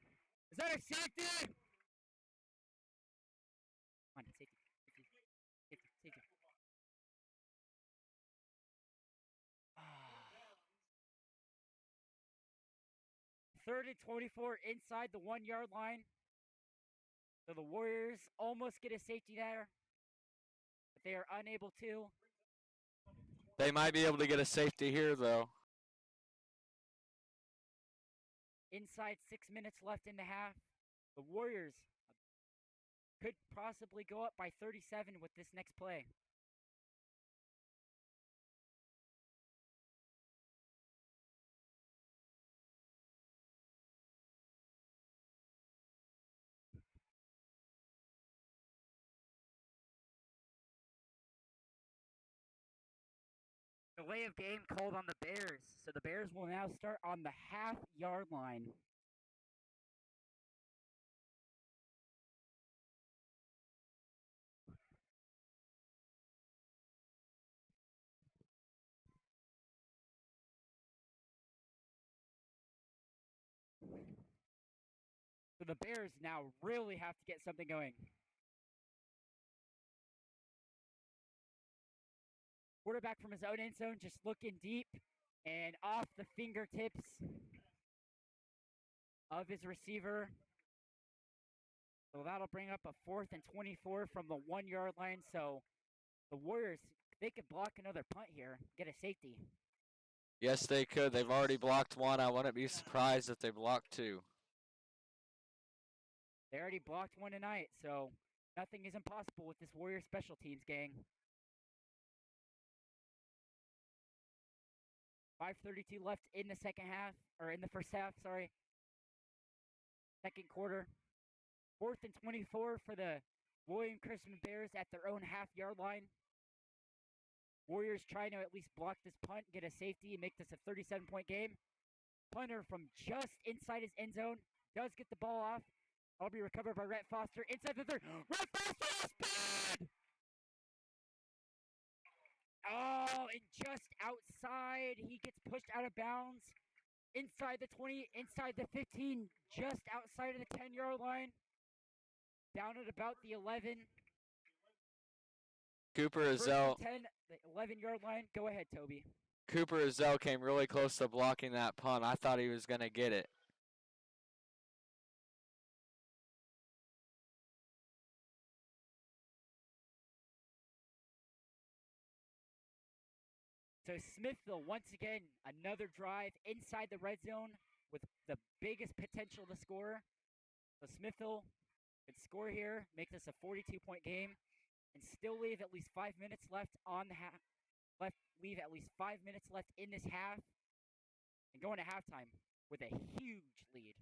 Is that a safety? Come on, safety. 3rd and 24 inside the 1-yard line. So the Warriors almost get a safety there, but they are unable to. They might be able to get a safety here, though. Inside 6 minutes left in the half. The Warriors could possibly go up by 37 with this next play. Delay of game called on the Bears. So the Bears will now start on the half-yard line. So the Bears now really have to get something going. Quarterback from his own end zone, just looking deep and off the fingertips of his receiver. So that'll bring up a 4th and 24 from the 1-yard line. So the Warriors, they could block another punt here, get a safety. Yes, they could. They've already blocked one. I wouldn't be surprised if they blocked two. They already blocked one tonight, so nothing is impossible with this Warrior special teams, gang. 5:32 left in the first half, sorry. Second quarter. 4th and 24 for the William Chrisman Bears at their own half-yard line. Warriors trying to at least block this punt, get a safety, and make this a 37-point game. Punter from just inside his end zone does get the ball off. I'll be recovered by Rhett Foster inside the 3rd. Rhett Foster spin! Oh, and just outside, he gets pushed out of bounds. Inside the 20, inside the 15, just outside of the 10-yard line. Down at about the 11. Cooper Ezell. 10, the 11-yard line. Go ahead, Toby. Cooper Ezell came really close to blocking that punt. I thought he was going to get it. So Smithville, once again, another drive inside the red zone with the biggest potential to score. So Smithville could score here, make this a 42-point game, and still leave at least 5 minutes left on the half. Leave at least 5 minutes left in this half, and go into halftime with a huge lead.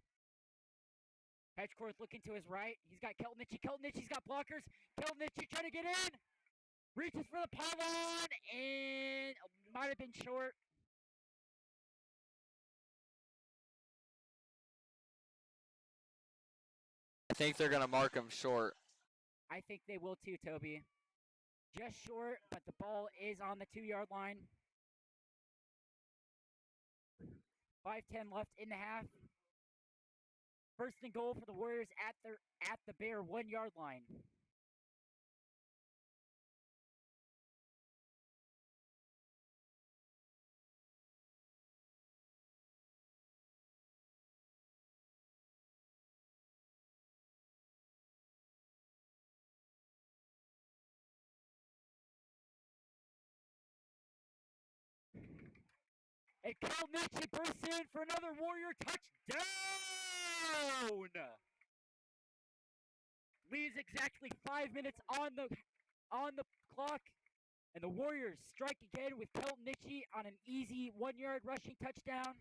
Hedgecourt looking to his right. He's got Keltnichy. Keltnichy's got blockers. Keltnichy trying to get in. Reaches for the pylon and might have been short. I think they're going to mark him short. I think they will too, Toby. Just short, but the ball is on the 2-yard line. 5:10 left in the half. First and goal for the Warriors at the Bear 1-yard line. And Keltnichy bursts in for another Warrior touchdown! Leaves exactly 5 minutes on the clock, and the Warriors strike again with Keltnichy on an easy 1-yard rushing touchdown.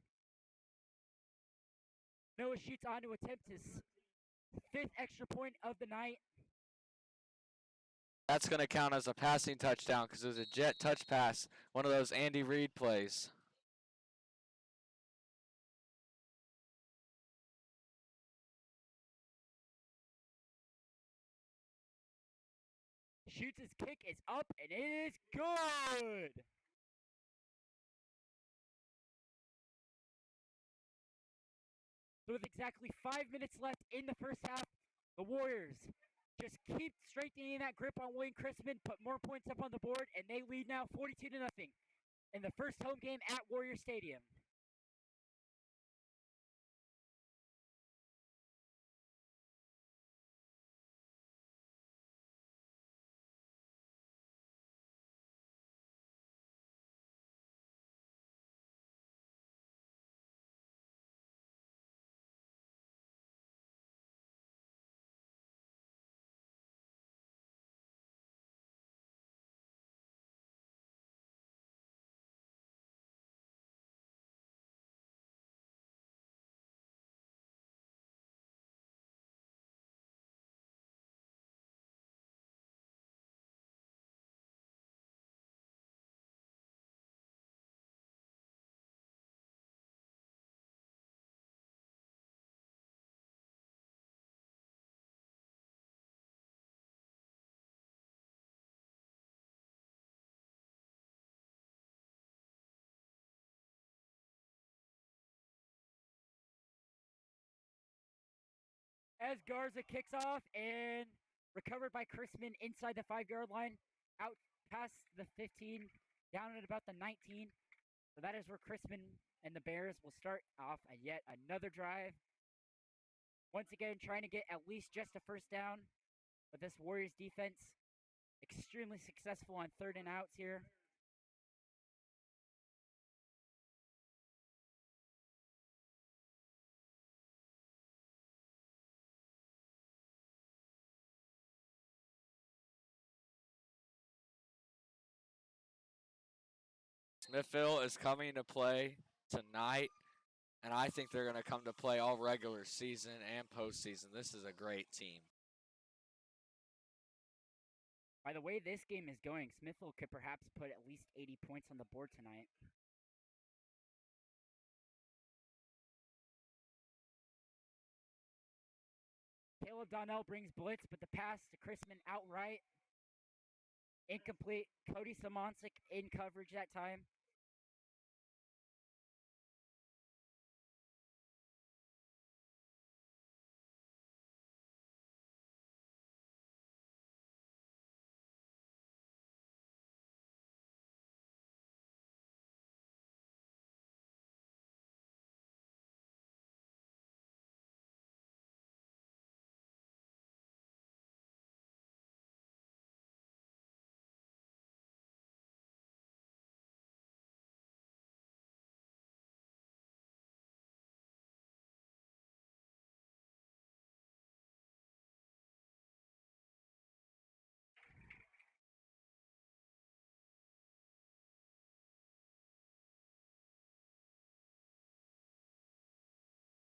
Noah shoots on to attempt his 5th extra point of the night. That's going to count as a passing touchdown because it was a jet touch pass, one of those Andy Reid plays. Shoots, his kick is up, and it is good! So with exactly 5 minutes left in the first half, the Warriors just keep strengthening that grip on William Chrisman, put more points up on the board, and they lead now 42-0 in the first home game at Warrior Stadium. As Garza kicks off and recovered by Chrisman inside the 5-yard line, out past the 15, down at about the 19. So that is where Chrisman and the Bears will start off yet another drive. Once again, trying to get at least just a first down, but this Warriors defense extremely successful on 3rd and outs here. Smithville is coming to play tonight, and I think they're going to come to play all regular season and postseason. This is a great team. By the way this game is going, Smithville could perhaps put at least 80 points on the board tonight. Caleb Donnell brings blitz, but the pass to Chrisman outright. Incomplete. Cody Simoncic in coverage that time.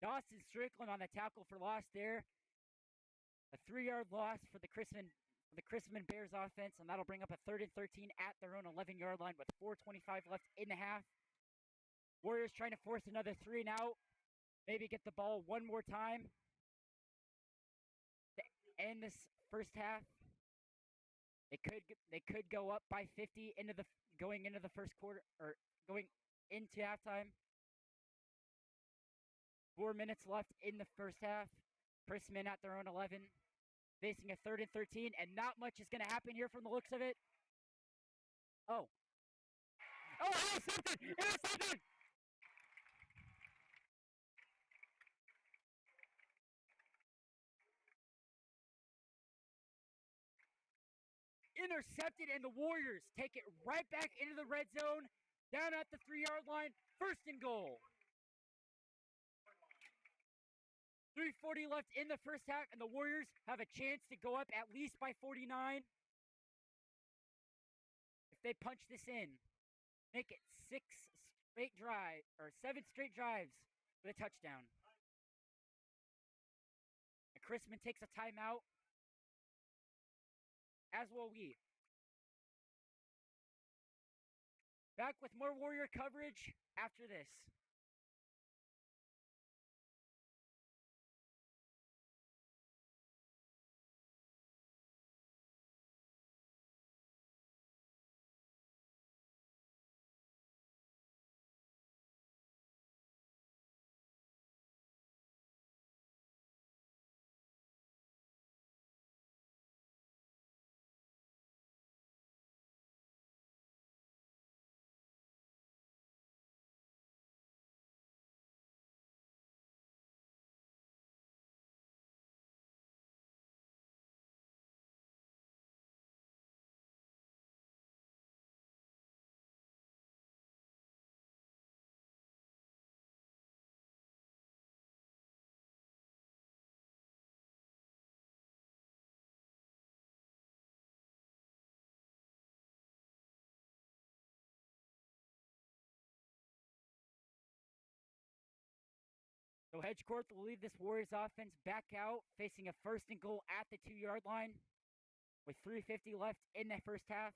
Dawson Strickland on the tackle for loss there. A 3-yard loss for the Chrisman Bears offense, and that'll bring up a 3rd and 13 at their own 11-yard line with 4:25 left in the half. Warriors trying to force another 3 and out. Maybe get the ball one more time to end this first half. They could go up by 50 going into the first quarter or going into halftime. 4 minutes left in the first half. Chrisman at their own 11, facing a 3rd and 13, and not much is going to happen here from the looks of it. Oh, intercepted! Intercepted! Intercepted, and the Warriors take it right back into the red zone, down at the 3-yard line, 1st and goal. 3:40 left in the first half, and the Warriors have a chance to go up at least by 49. If they punch this in, make it 7 straight drives with a touchdown. And Chrisman takes a timeout, as will we. Back with more Warrior coverage after this. So Hedgecourt will lead this Warriors offense back out, facing a 1st and goal at the 2-yard line with 3:50 left in the first half.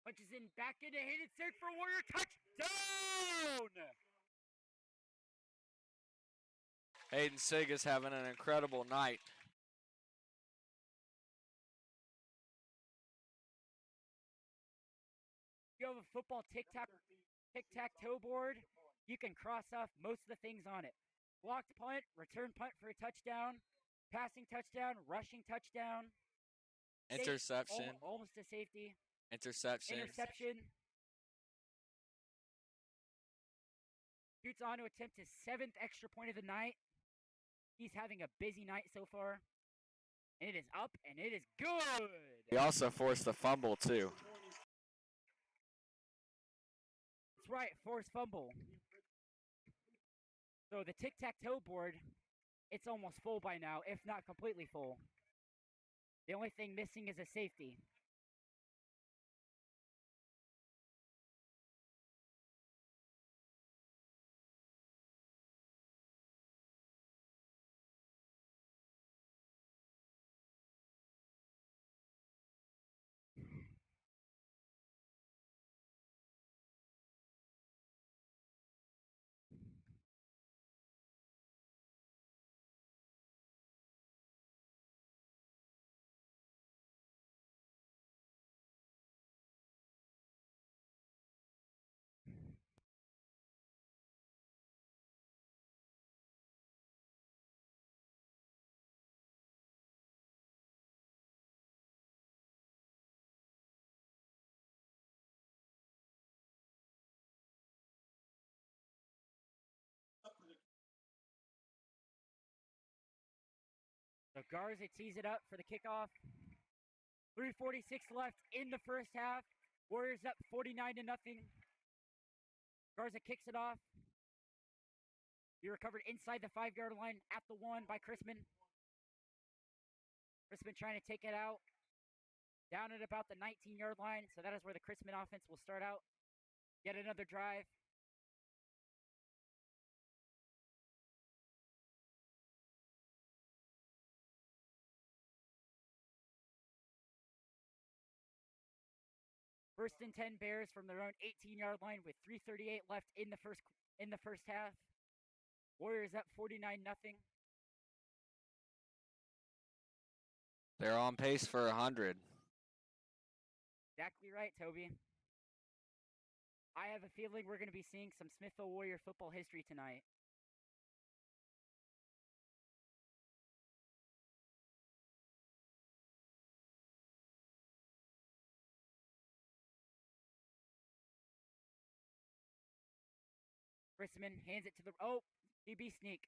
Punches in back into Hayden Sig for a Warrior touchdown! Hayden Sig is having an incredible night. You have a football tic-tac-toe board. You can cross off most of the things on it. Blocked punt, return punt for a touchdown, passing touchdown, rushing touchdown. Interception. Almost a safety. Interception. Shoots on to attempt his 7th extra point of the night. He's having a busy night so far. And it is up, and it is good! He also forced a fumble, too. That's right, forced fumble. So the tic-tac-toe board, it's almost full by now, if not completely full. The only thing missing is a safety. So Garza tees it up for the kickoff. 3:46 left in the first half. Warriors up 49-0. Garza kicks it off. He recovered inside the 5-yard line at the 1 by Chrisman. Chrisman trying to take it out. down at about the 19-yard line. So that is where the Chrisman offense will start out. Yet another drive. First and 10 Bears from their own 18-yard line with 3:38 left in the first half. Warriors up 49-0. They're on pace for 100. Exactly right, Toby. I have a feeling we're going to be seeing some Smithville Warrior football history tonight. Chrisman hands it to the DB sneak.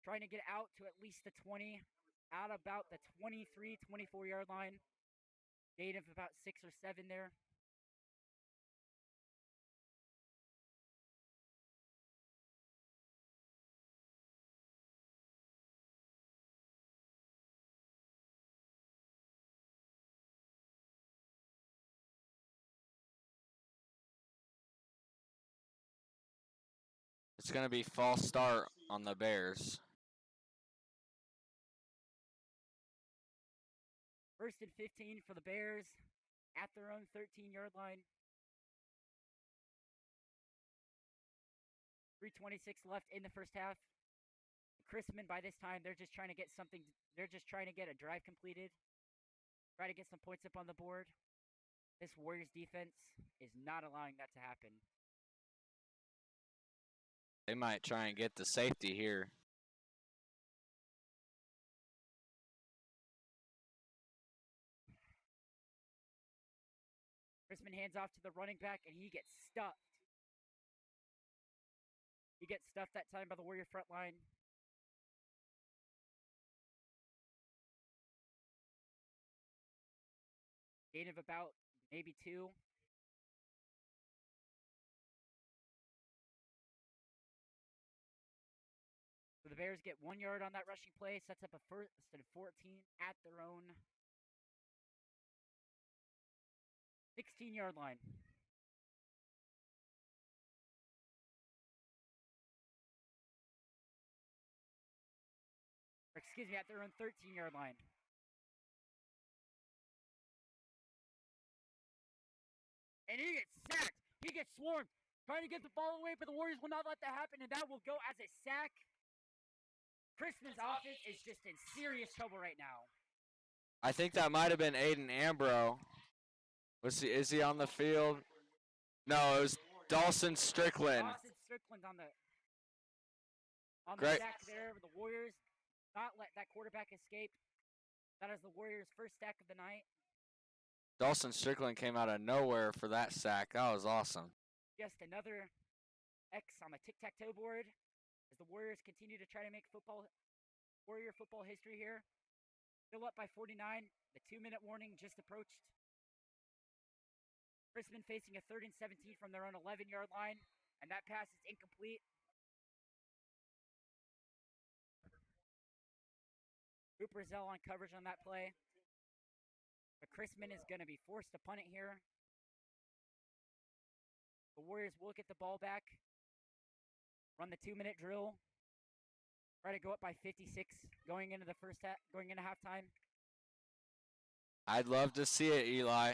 Trying to get out to at least the 20, out about the 23, 24-yard line. Gain of about 6 or 7 there. It's going to be false start on the Bears. First and 15 for the Bears at their own 13-yard line. 3:26 left in the first half. Chrisman, by this time, they're just trying to get something. They're just trying to get a drive completed. Try to get some points up on the board. This Warriors defense is not allowing that to happen. They might try and get the safety here. Chrisman hands off to the running back, and he gets stuffed. He gets stuffed that time by the Warrior front line. Gain of about maybe 2. So the Bears get 1 yard on that rushing play, sets up a first and 14 at their own 16-yard line. Or excuse me, at their own 13-yard line. And he gets sacked. He gets swarmed. Trying to get the ball away, but the Warriors will not let that happen, and that will go as a sack. Chrisman's offense is just in serious trouble right now. I think that might have been Aiden Ambro. Is he on the field? No, it was Dawson Strickland. Dawson Strickland on the Great. sack there. The Warriors not let that quarterback escape. That is the Warriors' first sack of the night. Dawson Strickland came out of nowhere for that sack. That was awesome. Just another X on the tic-tac-toe board as the Warriors continue to try to make Warrior football history here. Still up by 49. The 2-minute warning just approached. Chrisman facing a 3rd and 17 from their own 11-yard line, and that pass is incomplete. Cooper Zell on coverage on that play. But Chrisman is going to be forced to punt it here. The Warriors will get the ball back. Run the 2-minute drill. Try to go up by 56 going into the going into halftime. I'd love to see it, Eli.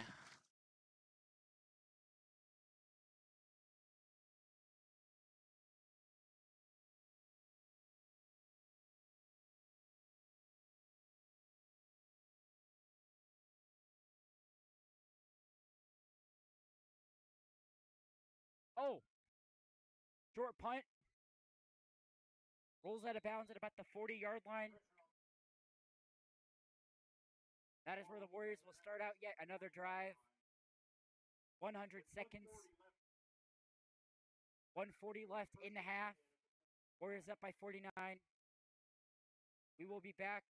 Oh! Short punt. Rolls out of bounds at about the 40-yard line. That is where the Warriors will start out yet another drive. 100 seconds. 140 left in the half. Warriors up by 49. We will be back.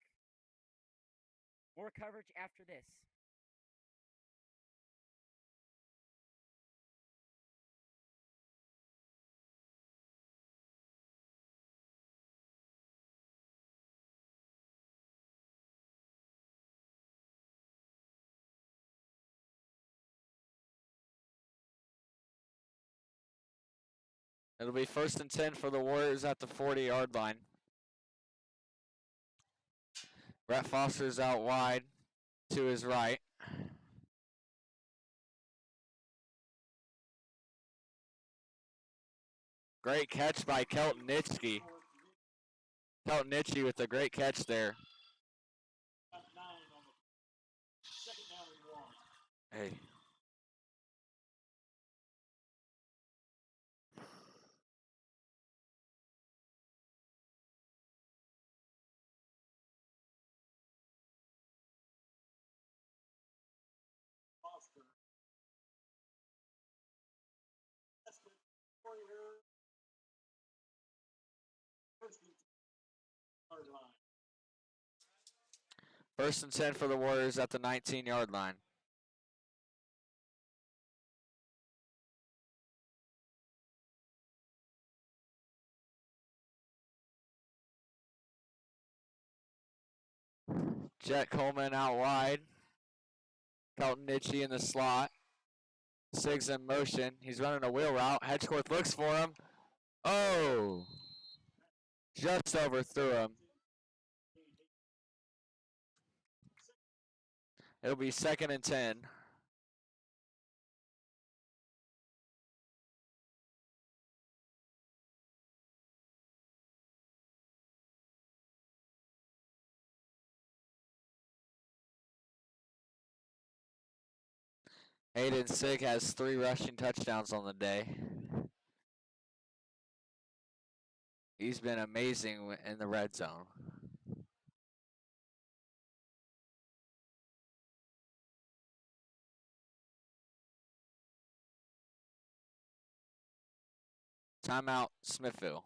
More coverage after this. It'll be 1st and 10 for the Warriors at the 40-yard line. Brett Foster's out wide to his right. Great catch by Kelton Nitschke. Kelton Nitschke with a great catch there. Hey. First and 10 for the Warriors at the 19-yard line. Jet Coleman out wide. Kelton Nitschke in the slot. Siggs in motion. He's running a wheel route. Hedgeworth looks for him. Oh! Just overthrew him. It'll be 2nd and 10. Hayden Sigg has 3 rushing touchdowns on the day. He's been amazing in the red zone. Timeout, Smithville.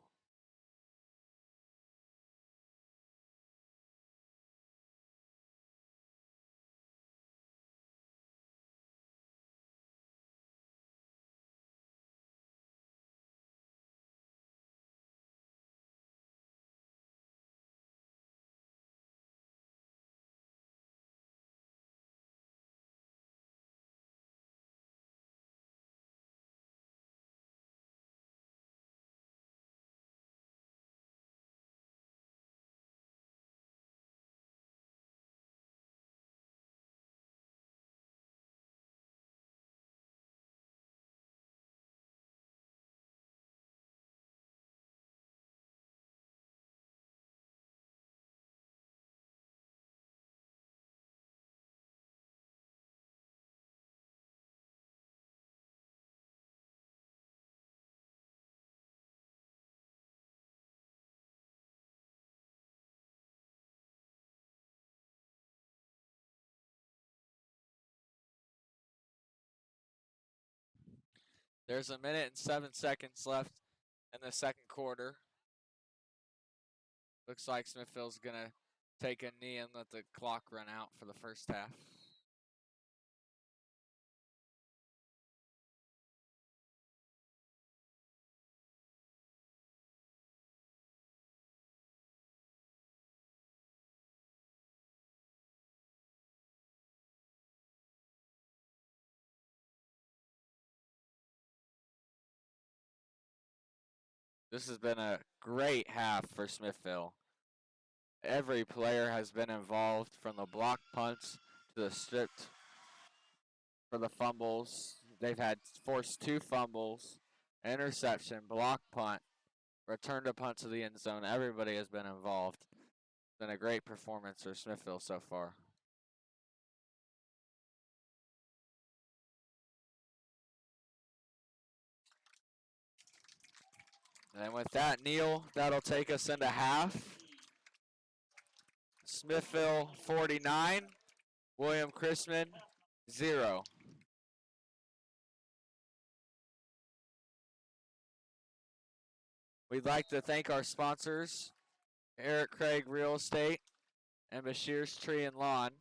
There's 1 minute and 7 seconds left in the second quarter. Looks like Smithville's going to take a knee and let the clock run out for the first half. This has been a great half for Smithville. Every player has been involved, from the block punts to the stripped for the fumbles. They've had forced 2 fumbles, interception, block punt, return to punt to the end zone. Everybody has been involved. It's been a great performance for Smithville so far. And with that, Neil, that'll take us into half. Smithville 49, William Chrisman 0. We'd like to thank our sponsors, Eric Craig Real Estate and Bashir's Tree and Lawn.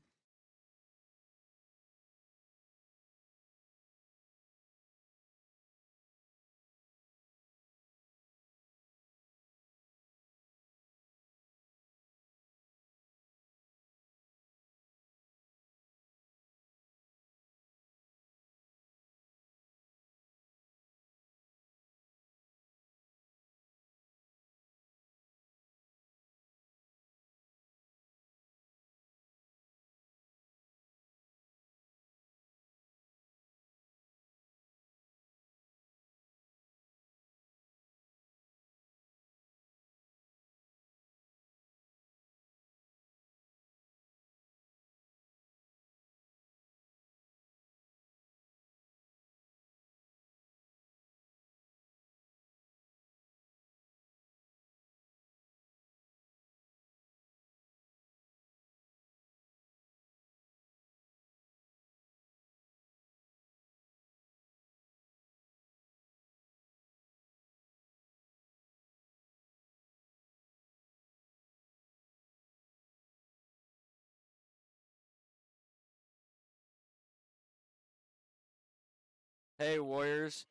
Hey Warriors,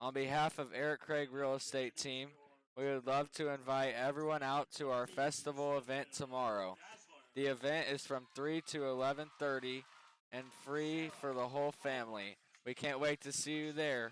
on behalf of Eric Craig Real Estate Team, we would love to invite everyone out to our festival event tomorrow. The event is from 3 to 11:30 and free for the whole family. We can't wait to see you there.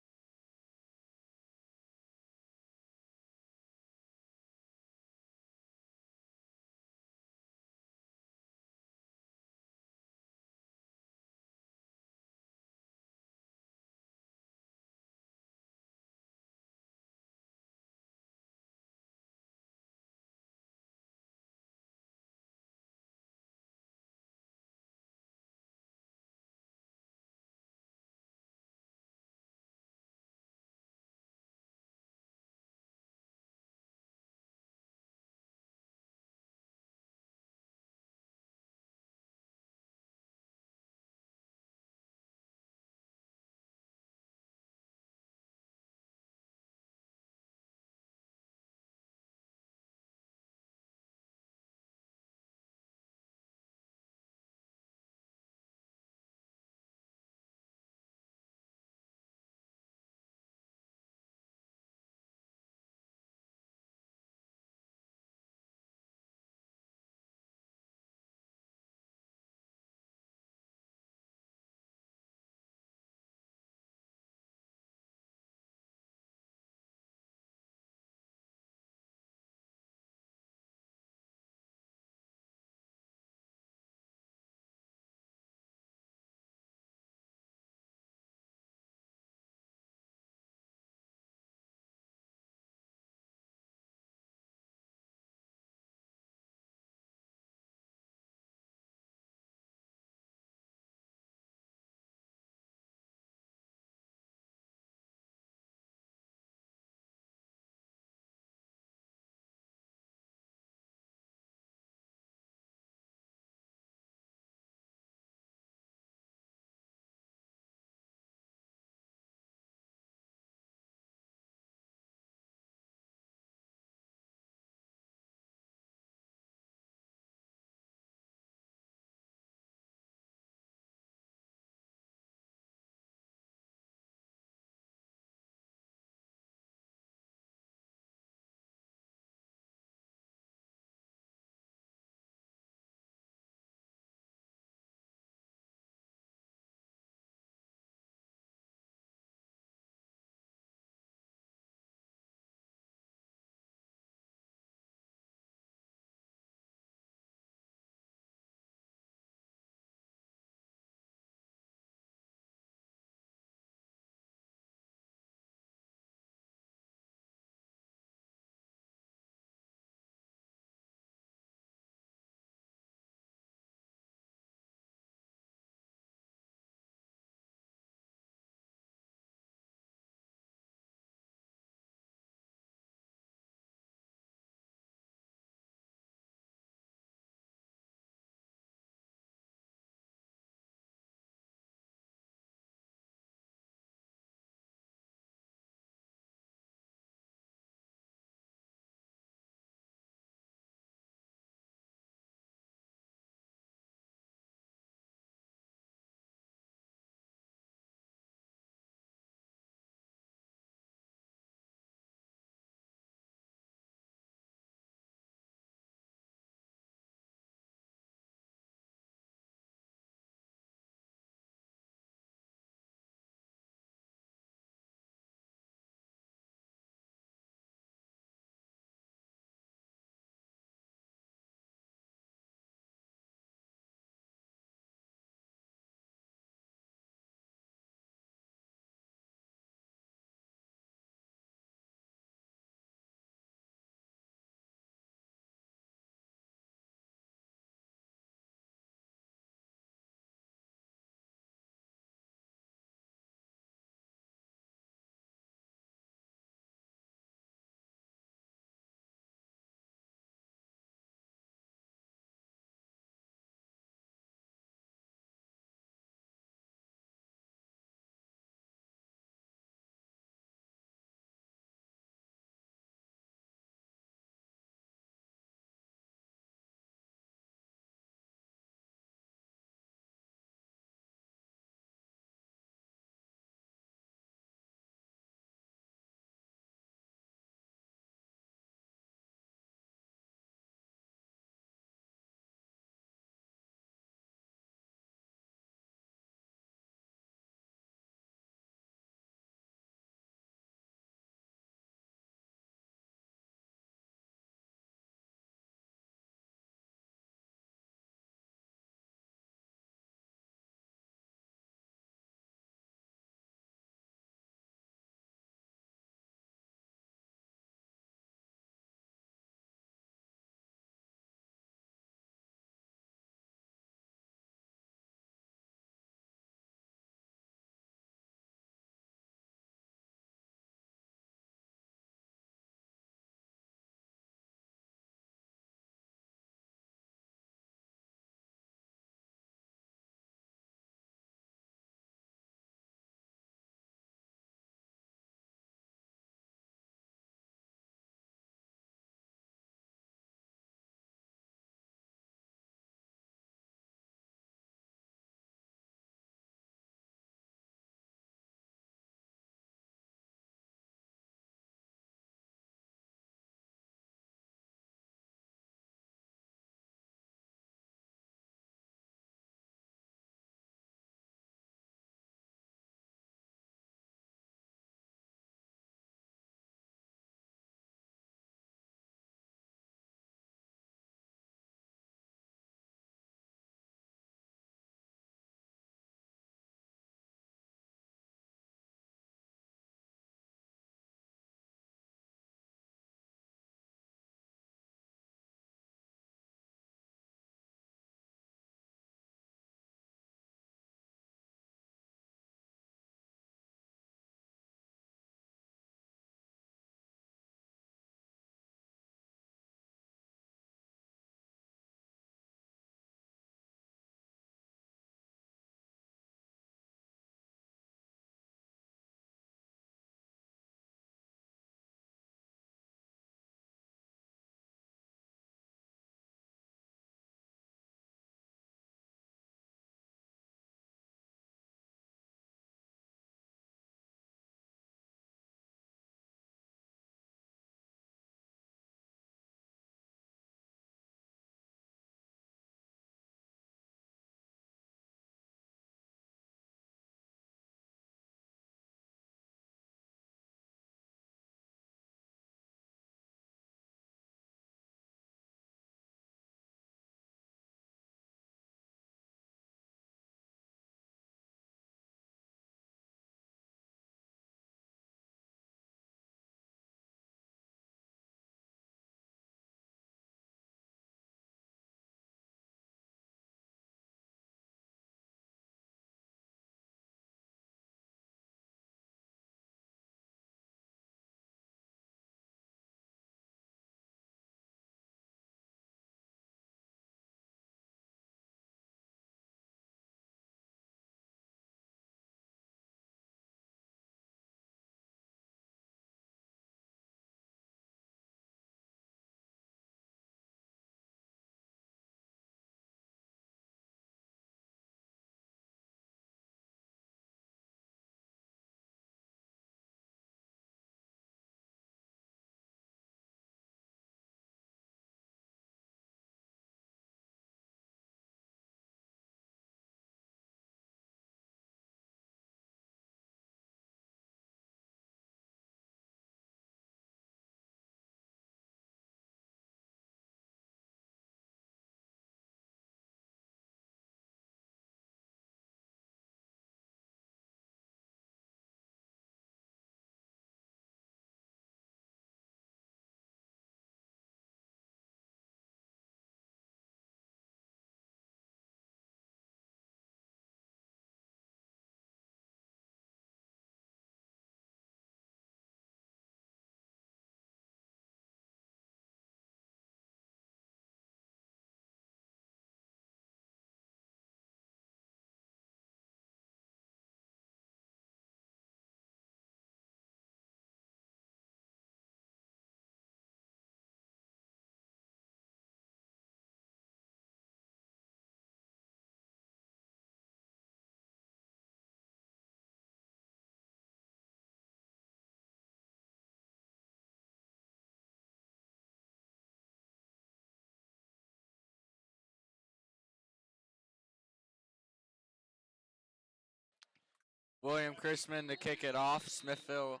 William Chrisman to kick it off. Smithville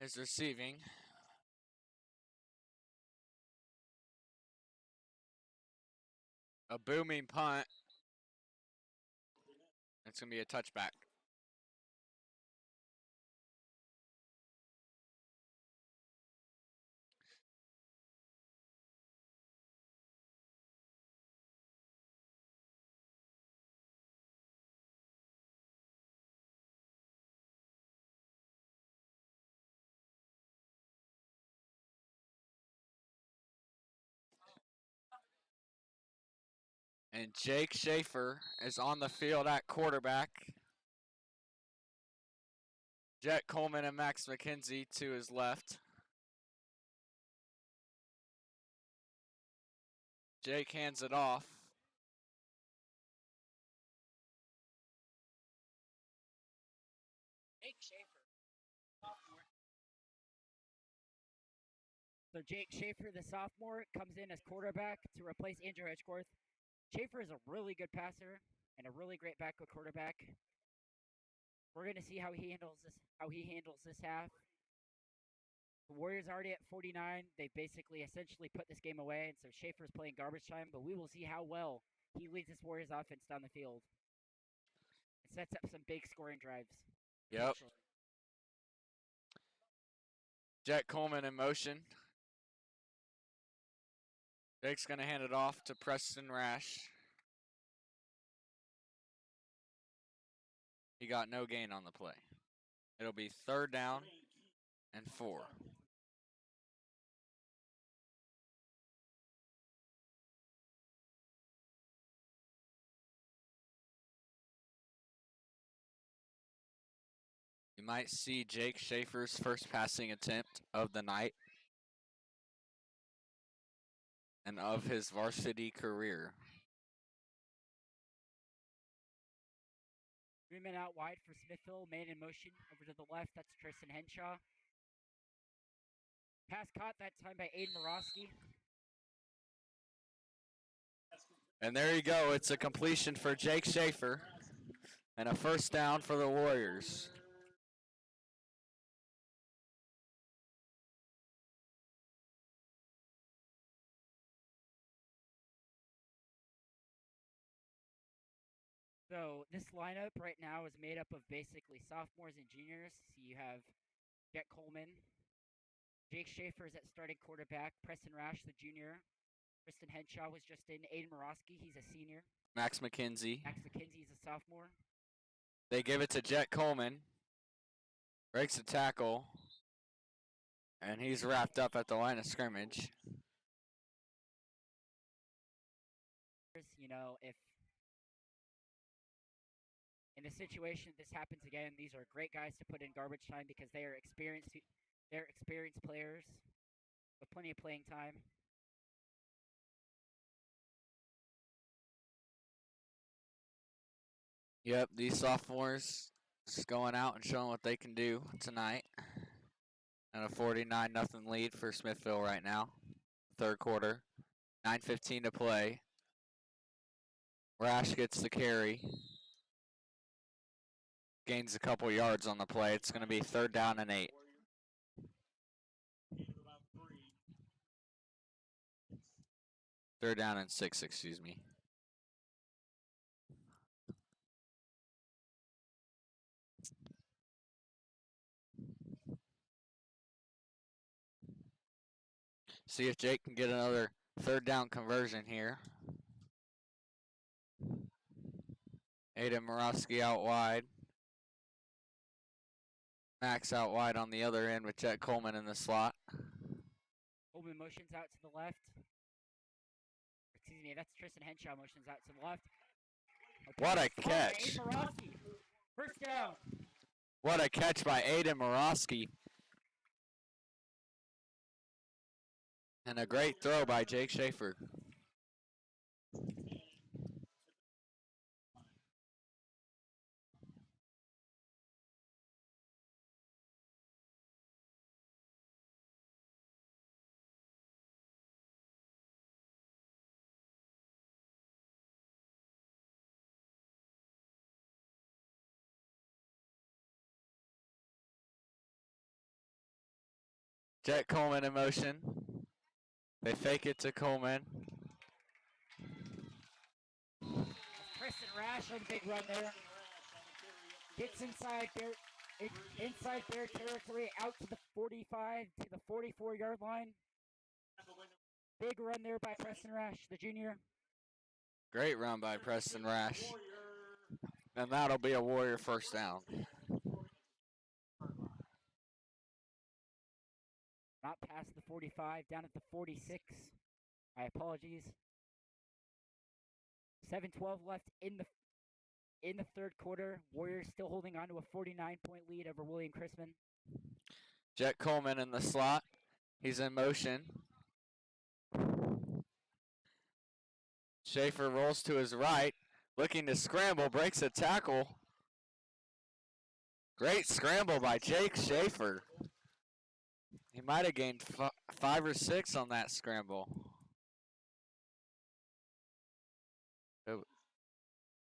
is receiving. A booming punt. It's going to be a touchback. And Jake Schaefer is on the field at quarterback. Jet Coleman and Max McKenzie to his left. Jake hands it off. So Jake Schaefer, the sophomore, comes in as quarterback to replace Andrew Edgeworth. Schaefer is a really good passer and a really great backup quarterback. We're gonna see how he handles this half. The Warriors already at 49. They basically essentially put this game away, and so Schaefer's playing garbage time, but we will see how well he leads this Warriors offense down the field. It sets up some big scoring drives. Yep. Jet Coleman in motion. Jake's going to hand it off to Preston Rash. He got no gain on the play. It'll be 3rd down and 4. You might see Jake Schaefer's first passing attempt of the night and of his varsity career. 3 men out wide for Smithville. Man in motion over to the left. That's Tristan Henshaw. Pass caught that time by Aiden Morosky. And there you go. It's a completion for Jake Schaefer and a 1st down for the Warriors. So this lineup right now is made up of basically sophomores and juniors. So you have Jet Coleman, Jake Schaefer is at starting quarterback, Preston Rash, the junior, Tristan Henshaw was just in, Aiden Morosky, he's a senior, Max McKenzie. Max McKenzie's a sophomore. They give it to Jet Coleman. Breaks a tackle. And he's wrapped up at the line of scrimmage. You know, if in a situation this happens again, these are great guys to put in garbage time because they are experienced players with plenty of playing time. Yep, these sophomores just going out and showing what they can do tonight. And a 49-0 lead for Smithville right now. 3rd quarter. 9:15 to play. Rash gets the carry. Gains a couple yards on the play. It's going to be 3rd down and 8. Third down and 6, excuse me. See if Jake can get another 3rd down conversion here. Aiden Morosky out wide. Max out wide on the other end with Jet Coleman in the slot. Coleman motions out to the left. Excuse me, that's Tristan Henshaw motions out to the left. Okay, What a catch. Aiden Morosky. 1st down. What a catch by Aiden Morosky. And a great throw by Jake Schaefer. Jet Coleman in motion. They fake it to Coleman. Preston Rash on the big run there. Gets inside Bear territory, out to the 45 to the 44-yard line. Big run there by Preston Rash, the junior. Great run by Preston Rash. And that'll be a Warrior first down. Not past the 45, down at the 46. My apologies. 7:12 left in the third quarter. Warriors still holding on to a 49-point lead over William Chrisman. Jet Coleman in the slot. He's in motion. Schaefer rolls to his right, looking to scramble, breaks a tackle. Great scramble by Jake Schaefer. He might have gained 5 or 6 on that scramble.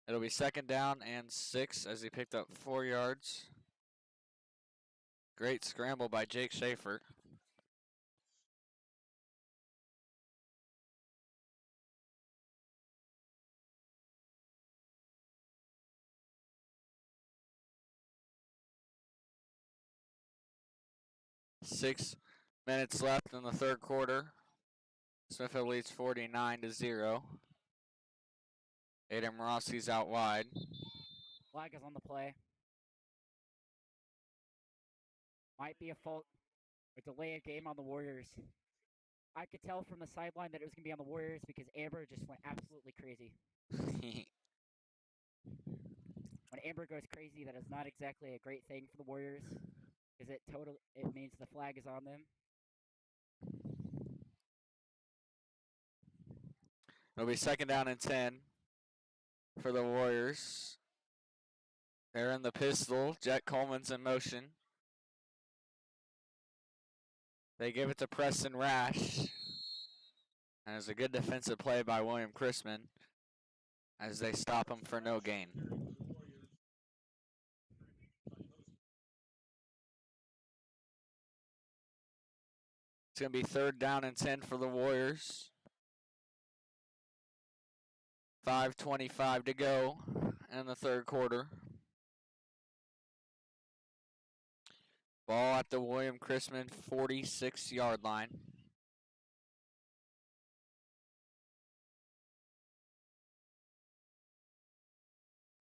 It'll be second down and 6 as he picked up 4 yards. Great scramble by Jake Schaefer. Six minutes left in the third quarter. Smithville leads 49-0. Aiden Rossi's out wide. Flag is on the play. Might be a fault or delay of game on the Warriors. I could tell from the sideline that it was going to be on the Warriors because Amber just went absolutely crazy. When Amber goes crazy, that is not exactly a great thing for the Warriors because it means the flag is on them. It'll be second down and 10 for the Warriors. They're in the pistol. Jet Coleman's in motion. They give it to Preston Rash. And it's a good defensive play by William Chrisman as they stop him for no gain. It's going to be third down and 10 for the Warriors. 5:25 to go in the third quarter. Ball at the William Chrisman 46-yard line.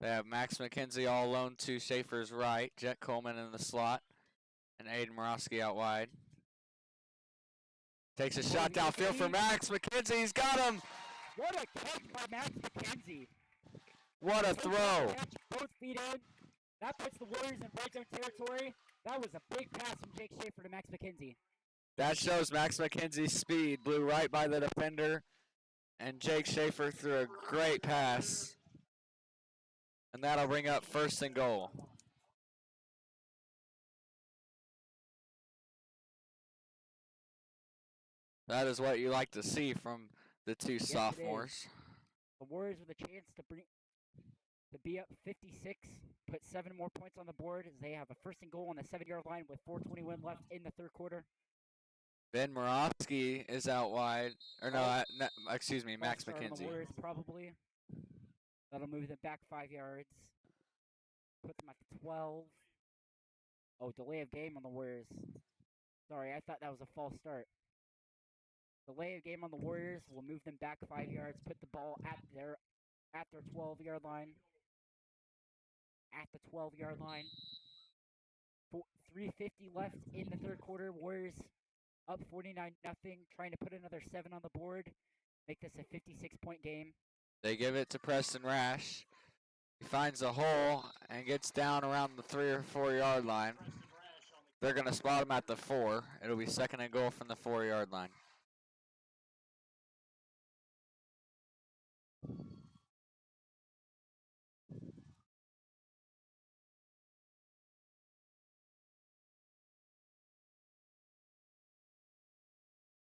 They have Max McKenzie all alone to Schaefer's right, Jet Coleman in the slot, and Aiden Morosky out wide. Takes a shot downfield for Max McKenzie. He's got him. What a catch by Max McKenzie. What a throw. Both feet in. That puts the Warriors in red zone territory. That was a big pass from Jake Schaefer to Max McKenzie. That shows Max McKenzie's speed. Blew right by the defender, and Jake Schaefer threw a great pass. And that'll bring up first and goal. That is what you like to see from the two sophomores. The Warriors with a chance to be up 56, put 7 more points on the board as they have a first and goal on the 7-yard line with 4:21 left in the third quarter. Ben Morofsky is out wide. Or excuse me, Max McKenzie. The Warriors probably. That'll move them back 5 yards. Put them at the 12. Oh, delay of game on the Warriors. Sorry, I thought that was a false start. Delay of game on the Warriors will move them back 5 yards. Put the ball at their 12-yard line. At the 12-yard line. 3:50 left in the third quarter. Warriors up 49-0. Trying to put another 7 on the board. Make this a 56-point game. They give it to Preston Rash. He finds a hole and gets down around the 3 or 4 yard line. They're going to spot him at the 4. It'll be second and goal from the 4 yard line.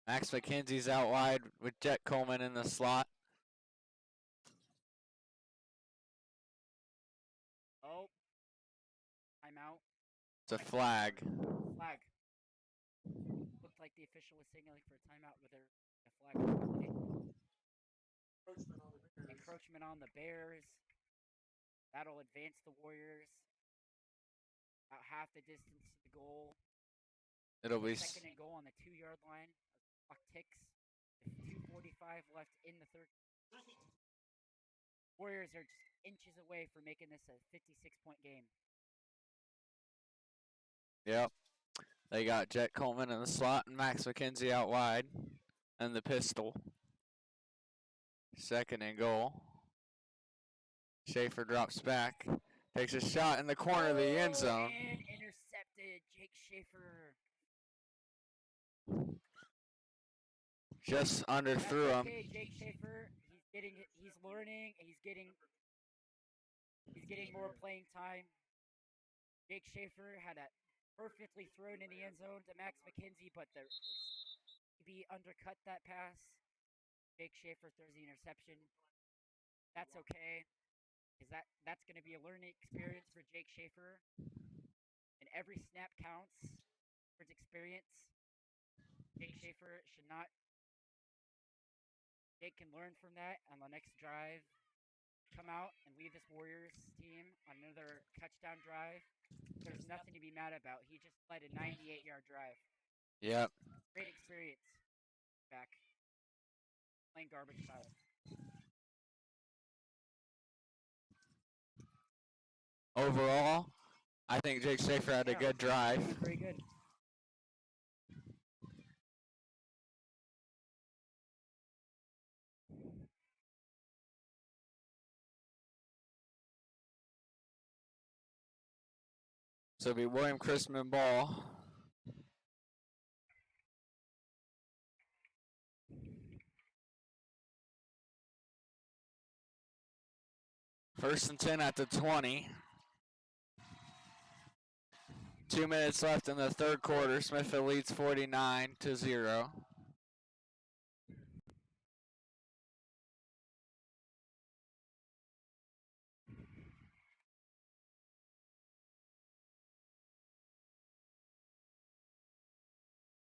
Max McKenzie's out wide with Jet Coleman in the slot. Oh. Timeout. It's a flag. Flag. Looked looked like the official was signaling for a timeout with a flag on the play. Encroachment on the Bears. That'll advance the Warriors about half the distance to the goal. It'll be Second and goal on the 2-yard line. Clock ticks. 2:45 left in the third. Warriors are just inches away from making this a 56-point game. Yep. They got Jet Coleman in the slot and Max McKenzie out wide. And the pistol. Second and goal. Schaefer drops back. Takes a shot in the corner of the end zone. And intercepted. Jake Schaefer. Just underthrew him. Okay, Jake Schaefer. He's learning. He's getting more playing time. Jake Schaefer had a perfectly thrown in the end zone to Max McKenzie, but he undercut that pass. Jake Schaefer throws the interception. That's okay, because that's going to be a learning experience for Jake Schaefer. And every snap counts for his experience. Jake Schaefer should not. Jake can learn from that on the next drive. Come out and lead this Warriors team on another touchdown drive. There's nothing to be mad about. He just led a 98-yard drive. Yep. Great experience. Back. Playing garbage time. Overall, I think Jake Schaefer had a good drive. Very good. So it'll be William Chrisman ball. First and 10 at the 20. 2 minutes left in the third quarter. Smithville leads 49-0.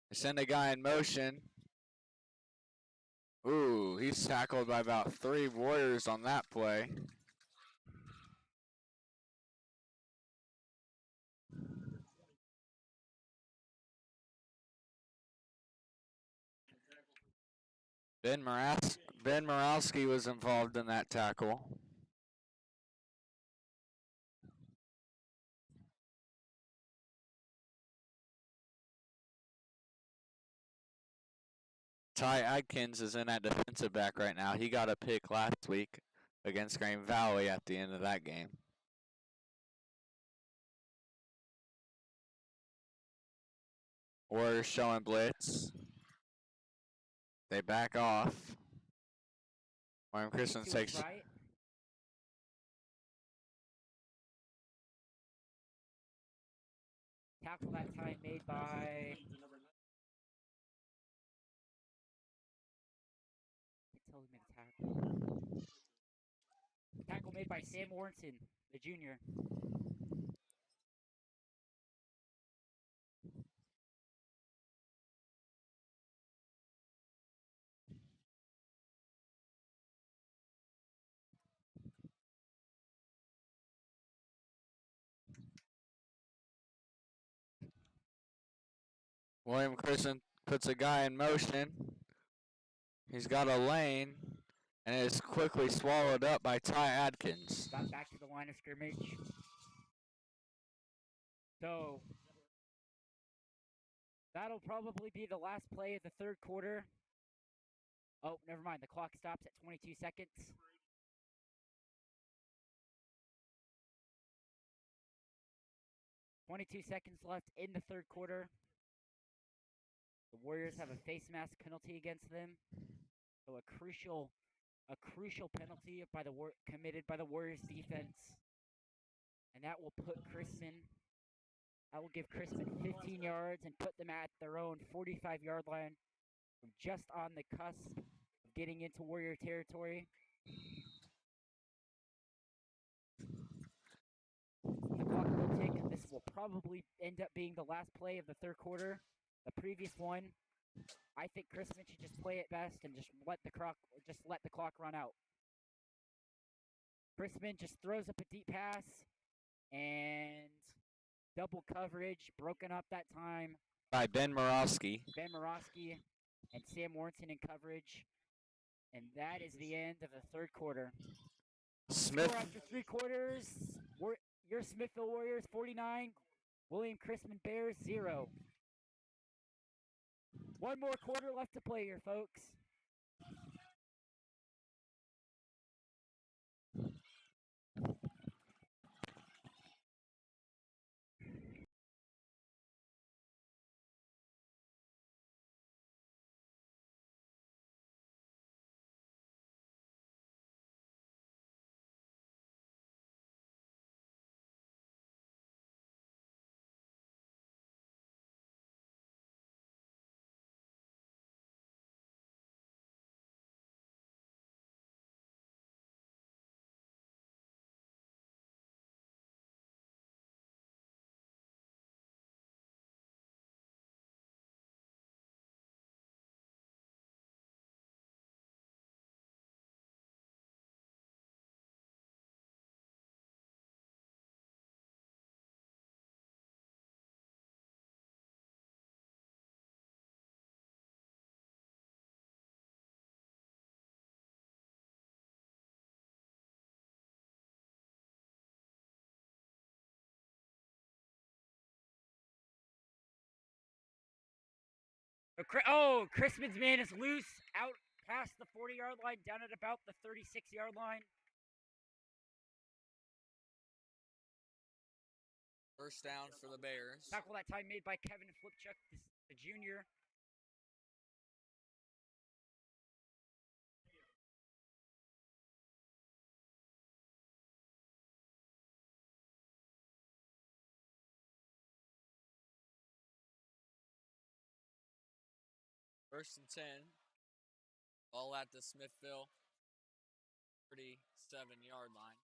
They send a guy in motion. Ooh, he's tackled by about 3 Warriors on that play. Ben Morawski was involved in that tackle. Ty Adkins is in at defensive back right now. He got a pick last week against Green Valley at the end of that game. Warriors showing blitz. They back off. William Chrisman takes. Right. Tackle that time made by. Tell who made the tackle. Tackle made by Sam Warrenton, the junior. William Chrisman puts a guy in motion. He's got a lane, and it is quickly swallowed up by Ty Adkins. Got back to the line of scrimmage. So, that'll probably be the last play of the third quarter. Oh, never mind. The clock stops at 22 seconds. .22 seconds left in the third quarter. The Warriors have a face mask penalty against them. So a crucial penalty committed by the Warriors defense. And that will give Chrisman 15 yards and put them at their own 45-yard line, just on the cusp of getting into Warrior territory. The clock will tick. This will probably end up being the last play of the third quarter. the previous one. I think Chrisman should just play it best and just let the clock run out. Chrisman just throws up a deep pass and double coverage broken up that time. By Ben Morawski. Ben Morawski and Sam Warrington in coverage. And that is the end of the third quarter. Smith. Score after 3 quarters. Your Smithville Warriors 49. William Chrisman Bears 0. One more quarter left to play here, folks. Chrisman's man is loose out past the 40-yard line, down at about the 36-yard line. First down for the Bears. Tackle that time made by Kevin Flipchuk, the junior. First and 10. All at the Smithville 37-yard line.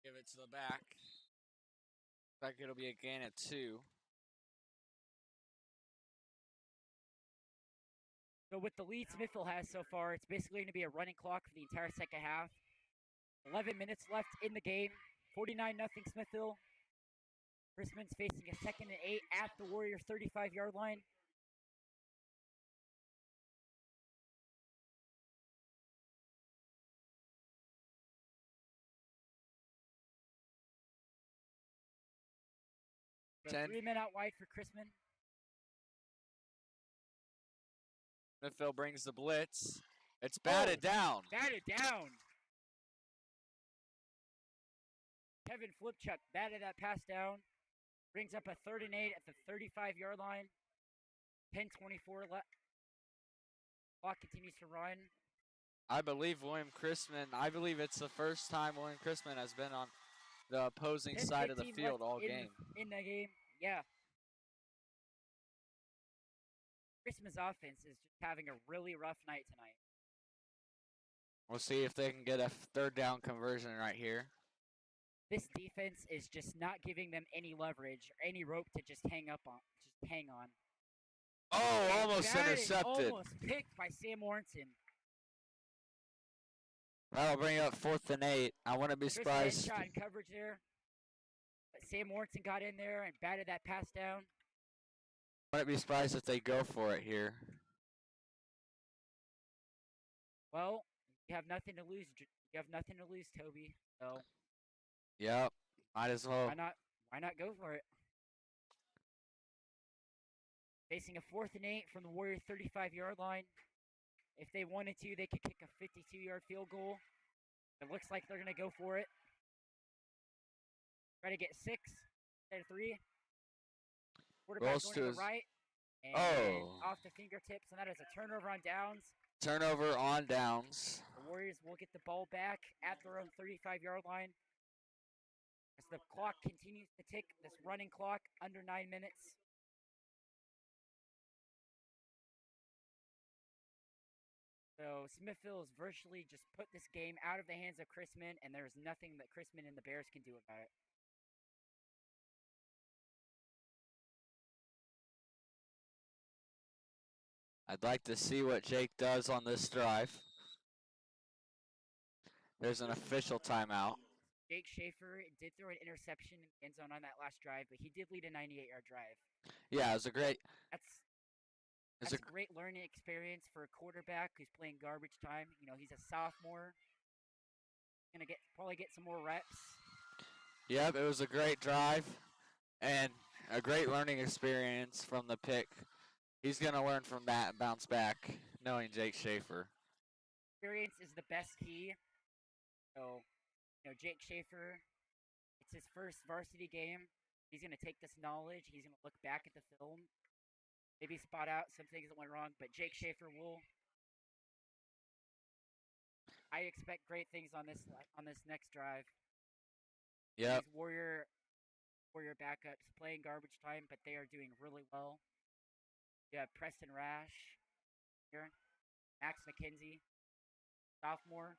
Give it to the back. Back it'll be a gain at 2. So with the lead Smithville has so far, it's basically going to be a running clock for the entire second half. 11 minutes left in the game. 49-0 Smithville. Chrisman's facing a 2nd and 8 at the Warriors' 35-yard line. So 3 men out wide for Chrisman. Smithville brings the blitz. It's batted down. Batted down. Kevin Flipchuk batted that pass down. Brings up a 3rd and 8 at the 35-yard line. 10:24 left. Clock continues to run. I believe it's the first time William Chrisman has been on the opposing side of the field all game. In the game, yeah. Chrisman's offense is just having a really rough night tonight. We'll see if they can get a 3rd down conversion right here. This defense is just not giving them any leverage or any rope to just hang on. Oh, almost intercepted. Almost picked by Sam Warrington. That'll bring up 4th and 8. I wouldn't be surprised. Shot in coverage there. But Sam Warrington got in there and batted that pass down. I wouldn't be surprised if they go for it here. Well, you have nothing to lose. You have nothing to lose, Toby. So. Yep. Might as well. Why not go for it? Facing a 4th and 8 from the Warriors' 35-yard line. If they wanted to, they could kick a 52-yard field goal. It looks like they're going to go for it. Try to get 6 instead of 3. Quarterback going to the right. And off the fingertips, and that is a turnover on downs. Turnover on downs. The Warriors will get the ball back at their own 35-yard line. As the clock continues to tick, this running clock, under 9 minutes. So Smithville has virtually just put this game out of the hands of Chrisman, and there's nothing that Chrisman and the Bears can do about it. I'd like to see what Jake does on this drive. There's an official timeout. Jake Schaefer did throw an interception in the end zone on that last drive, but he did lead a 98-yard drive. Yeah, it was a great. That's a great learning experience for a quarterback who's playing garbage time. You know, he's a sophomore. Gonna probably get some more reps. Yep, it was a great drive and a great learning experience from the pick. He's gonna learn from that and bounce back, knowing Jake Schaefer. Experience is the best key. So, you know, Jake Schaefer, it's his first varsity game. He's gonna take this knowledge. He's gonna look back at the film, maybe spot out some things that went wrong. But Jake Schaefer will. I expect great things on this next drive. Yep. These Warrior backups playing garbage time, but they are doing really well. You have Preston Rash here, Max McKenzie, sophomore.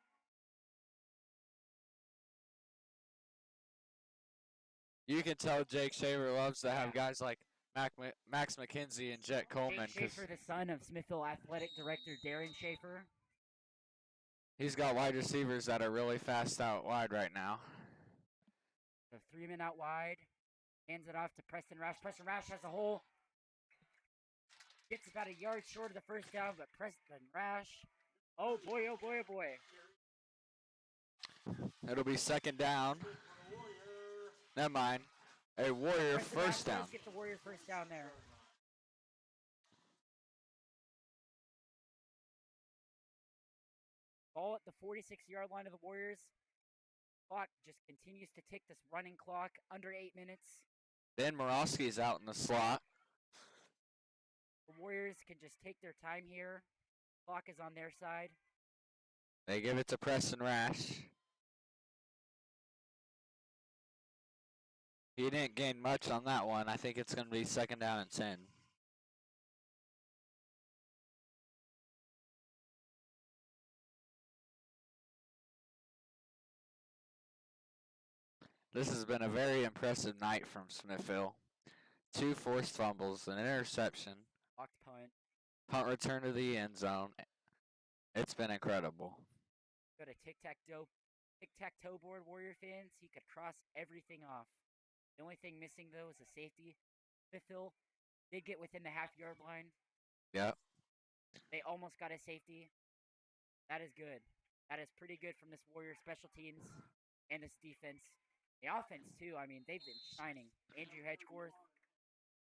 You can tell Jake Schaefer loves to have guys like Max McKenzie and Jet Coleman. Jake Schaefer, the son of Smithville Athletic Director Darren Schaefer. He's got wide receivers that are really fast out wide right now. The 3-man out wide. Hands it off to Preston Rash. Preston Rash has a hole. Gets about a yard short of the first down, but Preston Rash. Oh boy, oh boy, oh boy. It'll be second down. Never mind. A Warrior Preston first Rash down. does get the Warrior first down there. Ball at the 46-yard line of the Warriors. Clock just continues to tick, this running clock, under 8 minutes. Ben Morosky's out in the slot. The Warriors can just take their time here. Clock is on their side. They give it to Preston Rash. He didn't gain much on that one. I think it's going to be second down and 10. This has been a very impressive night from Smithville. 2 forced fumbles, an interception, Blocked punt. punt return to the end zone. It's been incredible. Go to tic-tac-toe board, Warrior fans. You could cross everything off. The only thing missing, though, is a safety. Smithville did get within the half-yard line. Yep. They almost got a safety. That is good. That is pretty good from this Warrior special teams and this defense. The offense, too, I mean, they've been shining. Andrew Hedgeworth.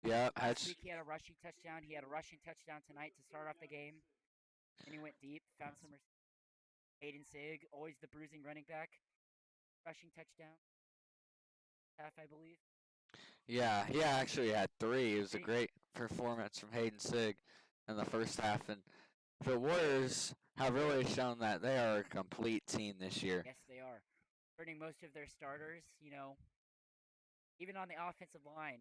Yep. Last week he had a rushing touchdown. He had a rushing touchdown tonight to start off the game. And he went deep, found some Hayden Sig, always the bruising running back. Rushing touchdown. Half, I believe. Yeah, he actually had 3. It was a great performance from Hayden Sig in the first half. And the Warriors have really shown that they are a complete team this year. Yes, they are. Turning most of their starters, you know, even on the offensive line.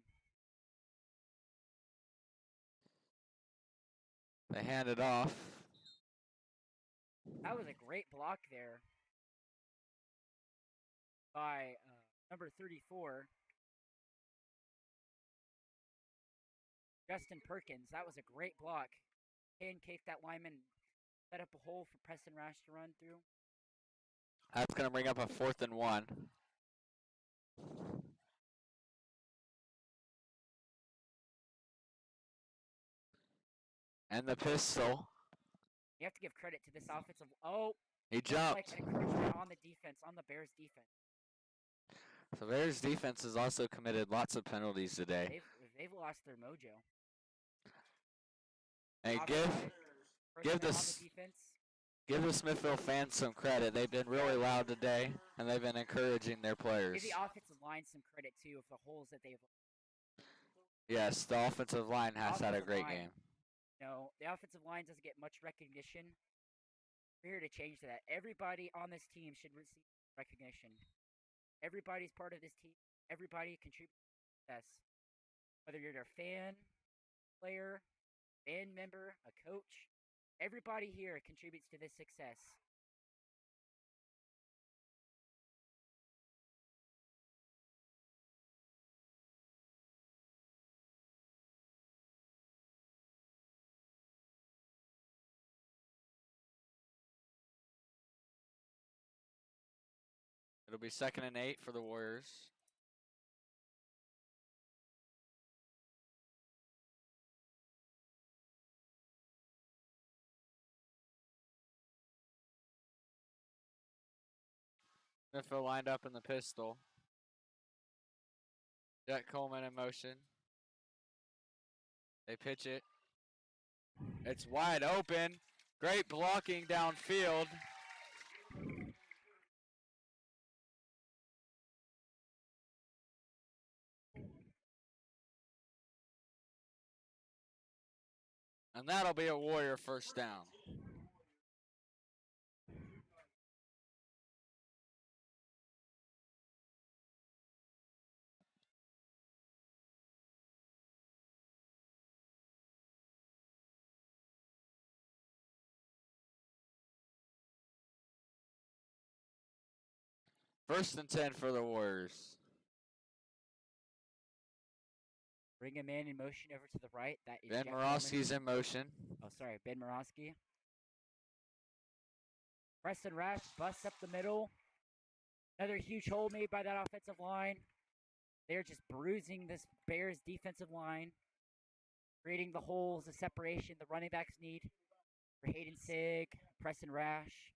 They hand it off. That was a great block there by number 34, Justin Perkins. That was a great block. Pancake that lineman, set up a hole for Preston Rash to run through. That's going to bring up a 4th and 1. And the pistol. You have to give credit to this offensive. Oh, He jumped. like an encouragement on the defense, on the Bears defense. So Bears defense has also committed lots of penalties today. They've lost their mojo. And give the Smithville fans some credit. They've been really loud today, and they've been encouraging their players. Give the offensive line some credit too of the holes that they've. Yes, the offensive line has had a great game. No, the offensive line doesn't get much recognition. We're here to change that. Everybody on this team should receive recognition. Everybody's part of this team. Everybody contributes to success. Whether you're a fan, player, band member, a coach, everybody here contributes to this success. It'll be 2nd and 8 for the Warriors. Smithville lined up in the pistol. Jet Coleman in motion. They pitch it. It's wide open. Great blocking downfield. And that'll be a Warrior first down. First and 10 for the Warriors. Bring a man in motion over to the right. That is Ben Jeff Morosky's Norman. in motion. Oh, sorry, Ben Morosky. Preston Rash busts up the middle. Another huge hole made by that offensive line. They're just bruising this Bears defensive line, creating the holes, the separation the running backs need for Hayden Sig, Preston Rash,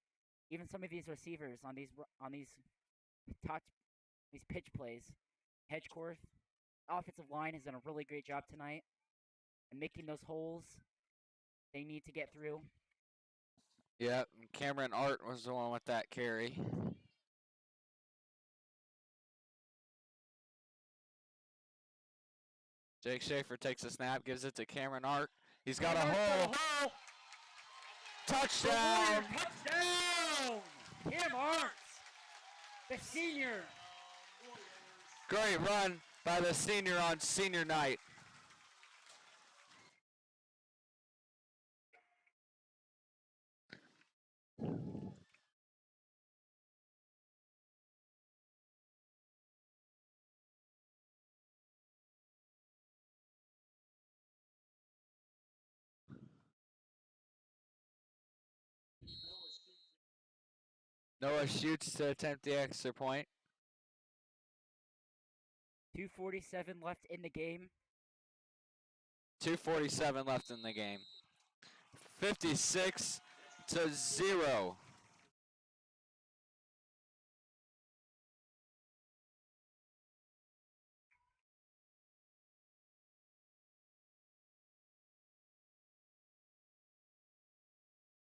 even some of these receivers on these pitch plays. Hedgecorth, offensive line has done a really great job tonight and making those holes they need to get through. Yep, Cameron Art was the one with that carry. Jake Schaefer takes a snap, gives it to Cameron Art. He's got a hole. Touchdown! Touchdown! Cam Arts, the senior. Great run by the senior on senior night. Noah shoots to attempt the extra point. 2:47 left in the game. 2:47 left in the game. 56-0.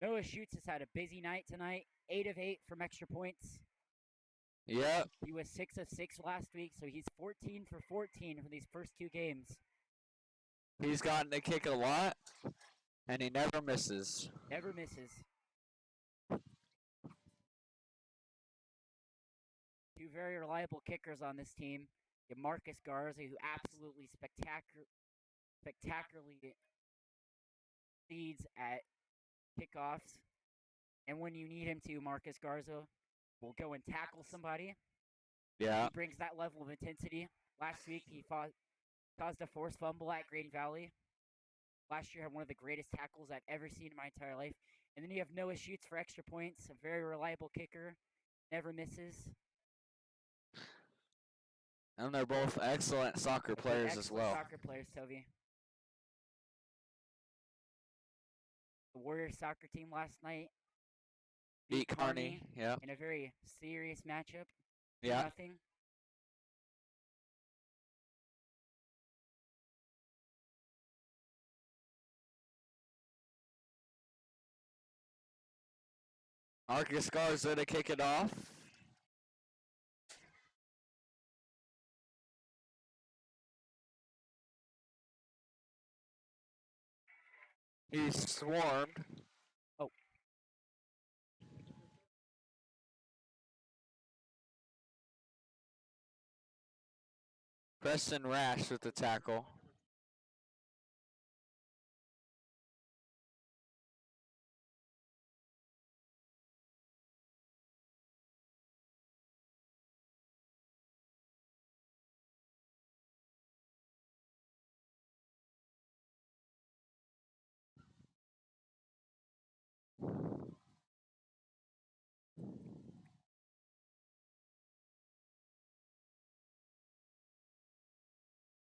Noah Schutz has had a busy night tonight. 8 of 8 from extra points. Yep. He was 6 of 6 last week, so he's 14 for 14 for these first 2 games. He's gotten to kick a lot, and he never misses. Never misses. 2 very reliable kickers on this team. You have Marcus Garza, who absolutely spectacularly leads at kickoffs. And when you need him to, Marcus Garza will go and tackle somebody. Yeah. He brings that level of intensity. Last week, he caused a forced fumble at Green Valley. Last year, had one of the greatest tackles I've ever seen in my entire life. And then you have Noah Schutz for extra points, a very reliable kicker, never misses. And they're both excellent soccer players as well. Soccer players, Toby. The Warriors soccer team last night Beat Kearney, yeah. in a very serious matchup. Yeah. Nothing. Marcus Garza to kick it off. He's swarmed. Oh. Preston Rash with the tackle.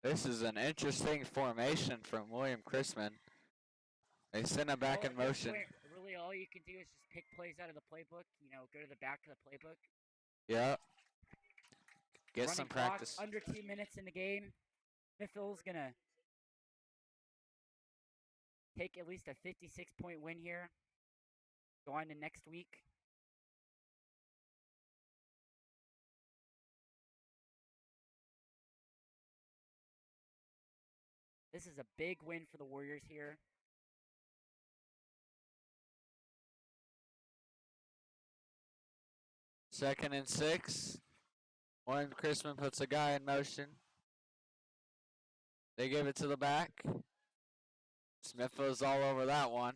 This is an interesting formation from William Chrisman. They send him back Well, in at this motion. point, really, all you can do is just pick plays out of the playbook. Go to the back of the playbook. Yep. Get Running some clock, practice. under 2 minutes in the game. Smithville's gonna take at least a 56-point win here. Go on to next week. This is a big win for the Warriors here. Second and 6. William Chrisman puts a guy in motion. They give it to the back. Smithville's all over that one.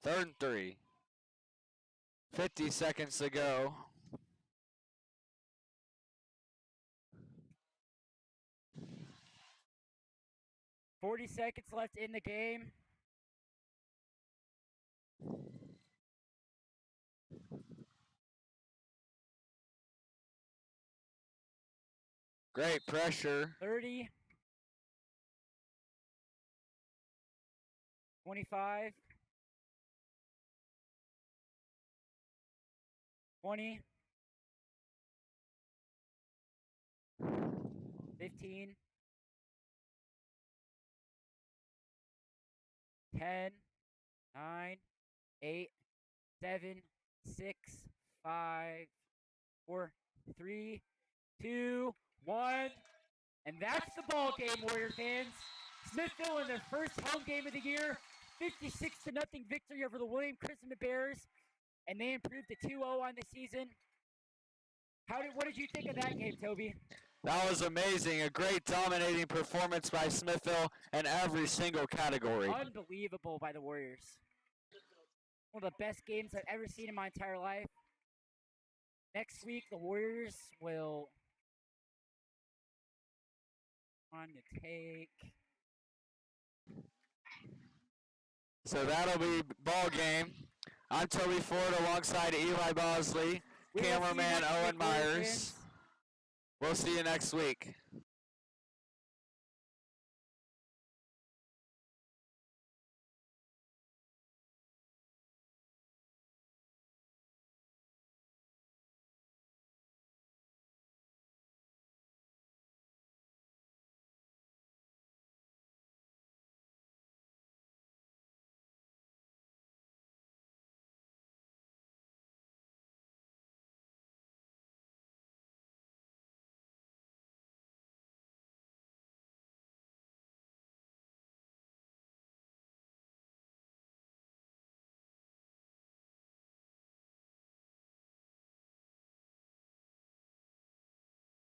Third and 3. 50 seconds to go. $40 seconds left in the game. Great pressure. 30. 25. 20. 15. 10. 9. 8. 7. 6. 5. 4. 3. 2. 1. And that's the ball game, Warrior fans. Smithville in their first home game of the year. 56-0 victory over the William Chrisman Bears. And they improved to 2-0 on the season. What did you think of that game, Toby? That was amazing. A great dominating performance by Smithville in every single category. Unbelievable by the Warriors. One of the best games I've ever seen in my entire life. Next week, the Warriors will on to take. So that'll be ball game. I'm Toby Ford alongside Eli Bosley, We will see you cameraman next Owen week, Warrior Myers. fans. We'll see you next week.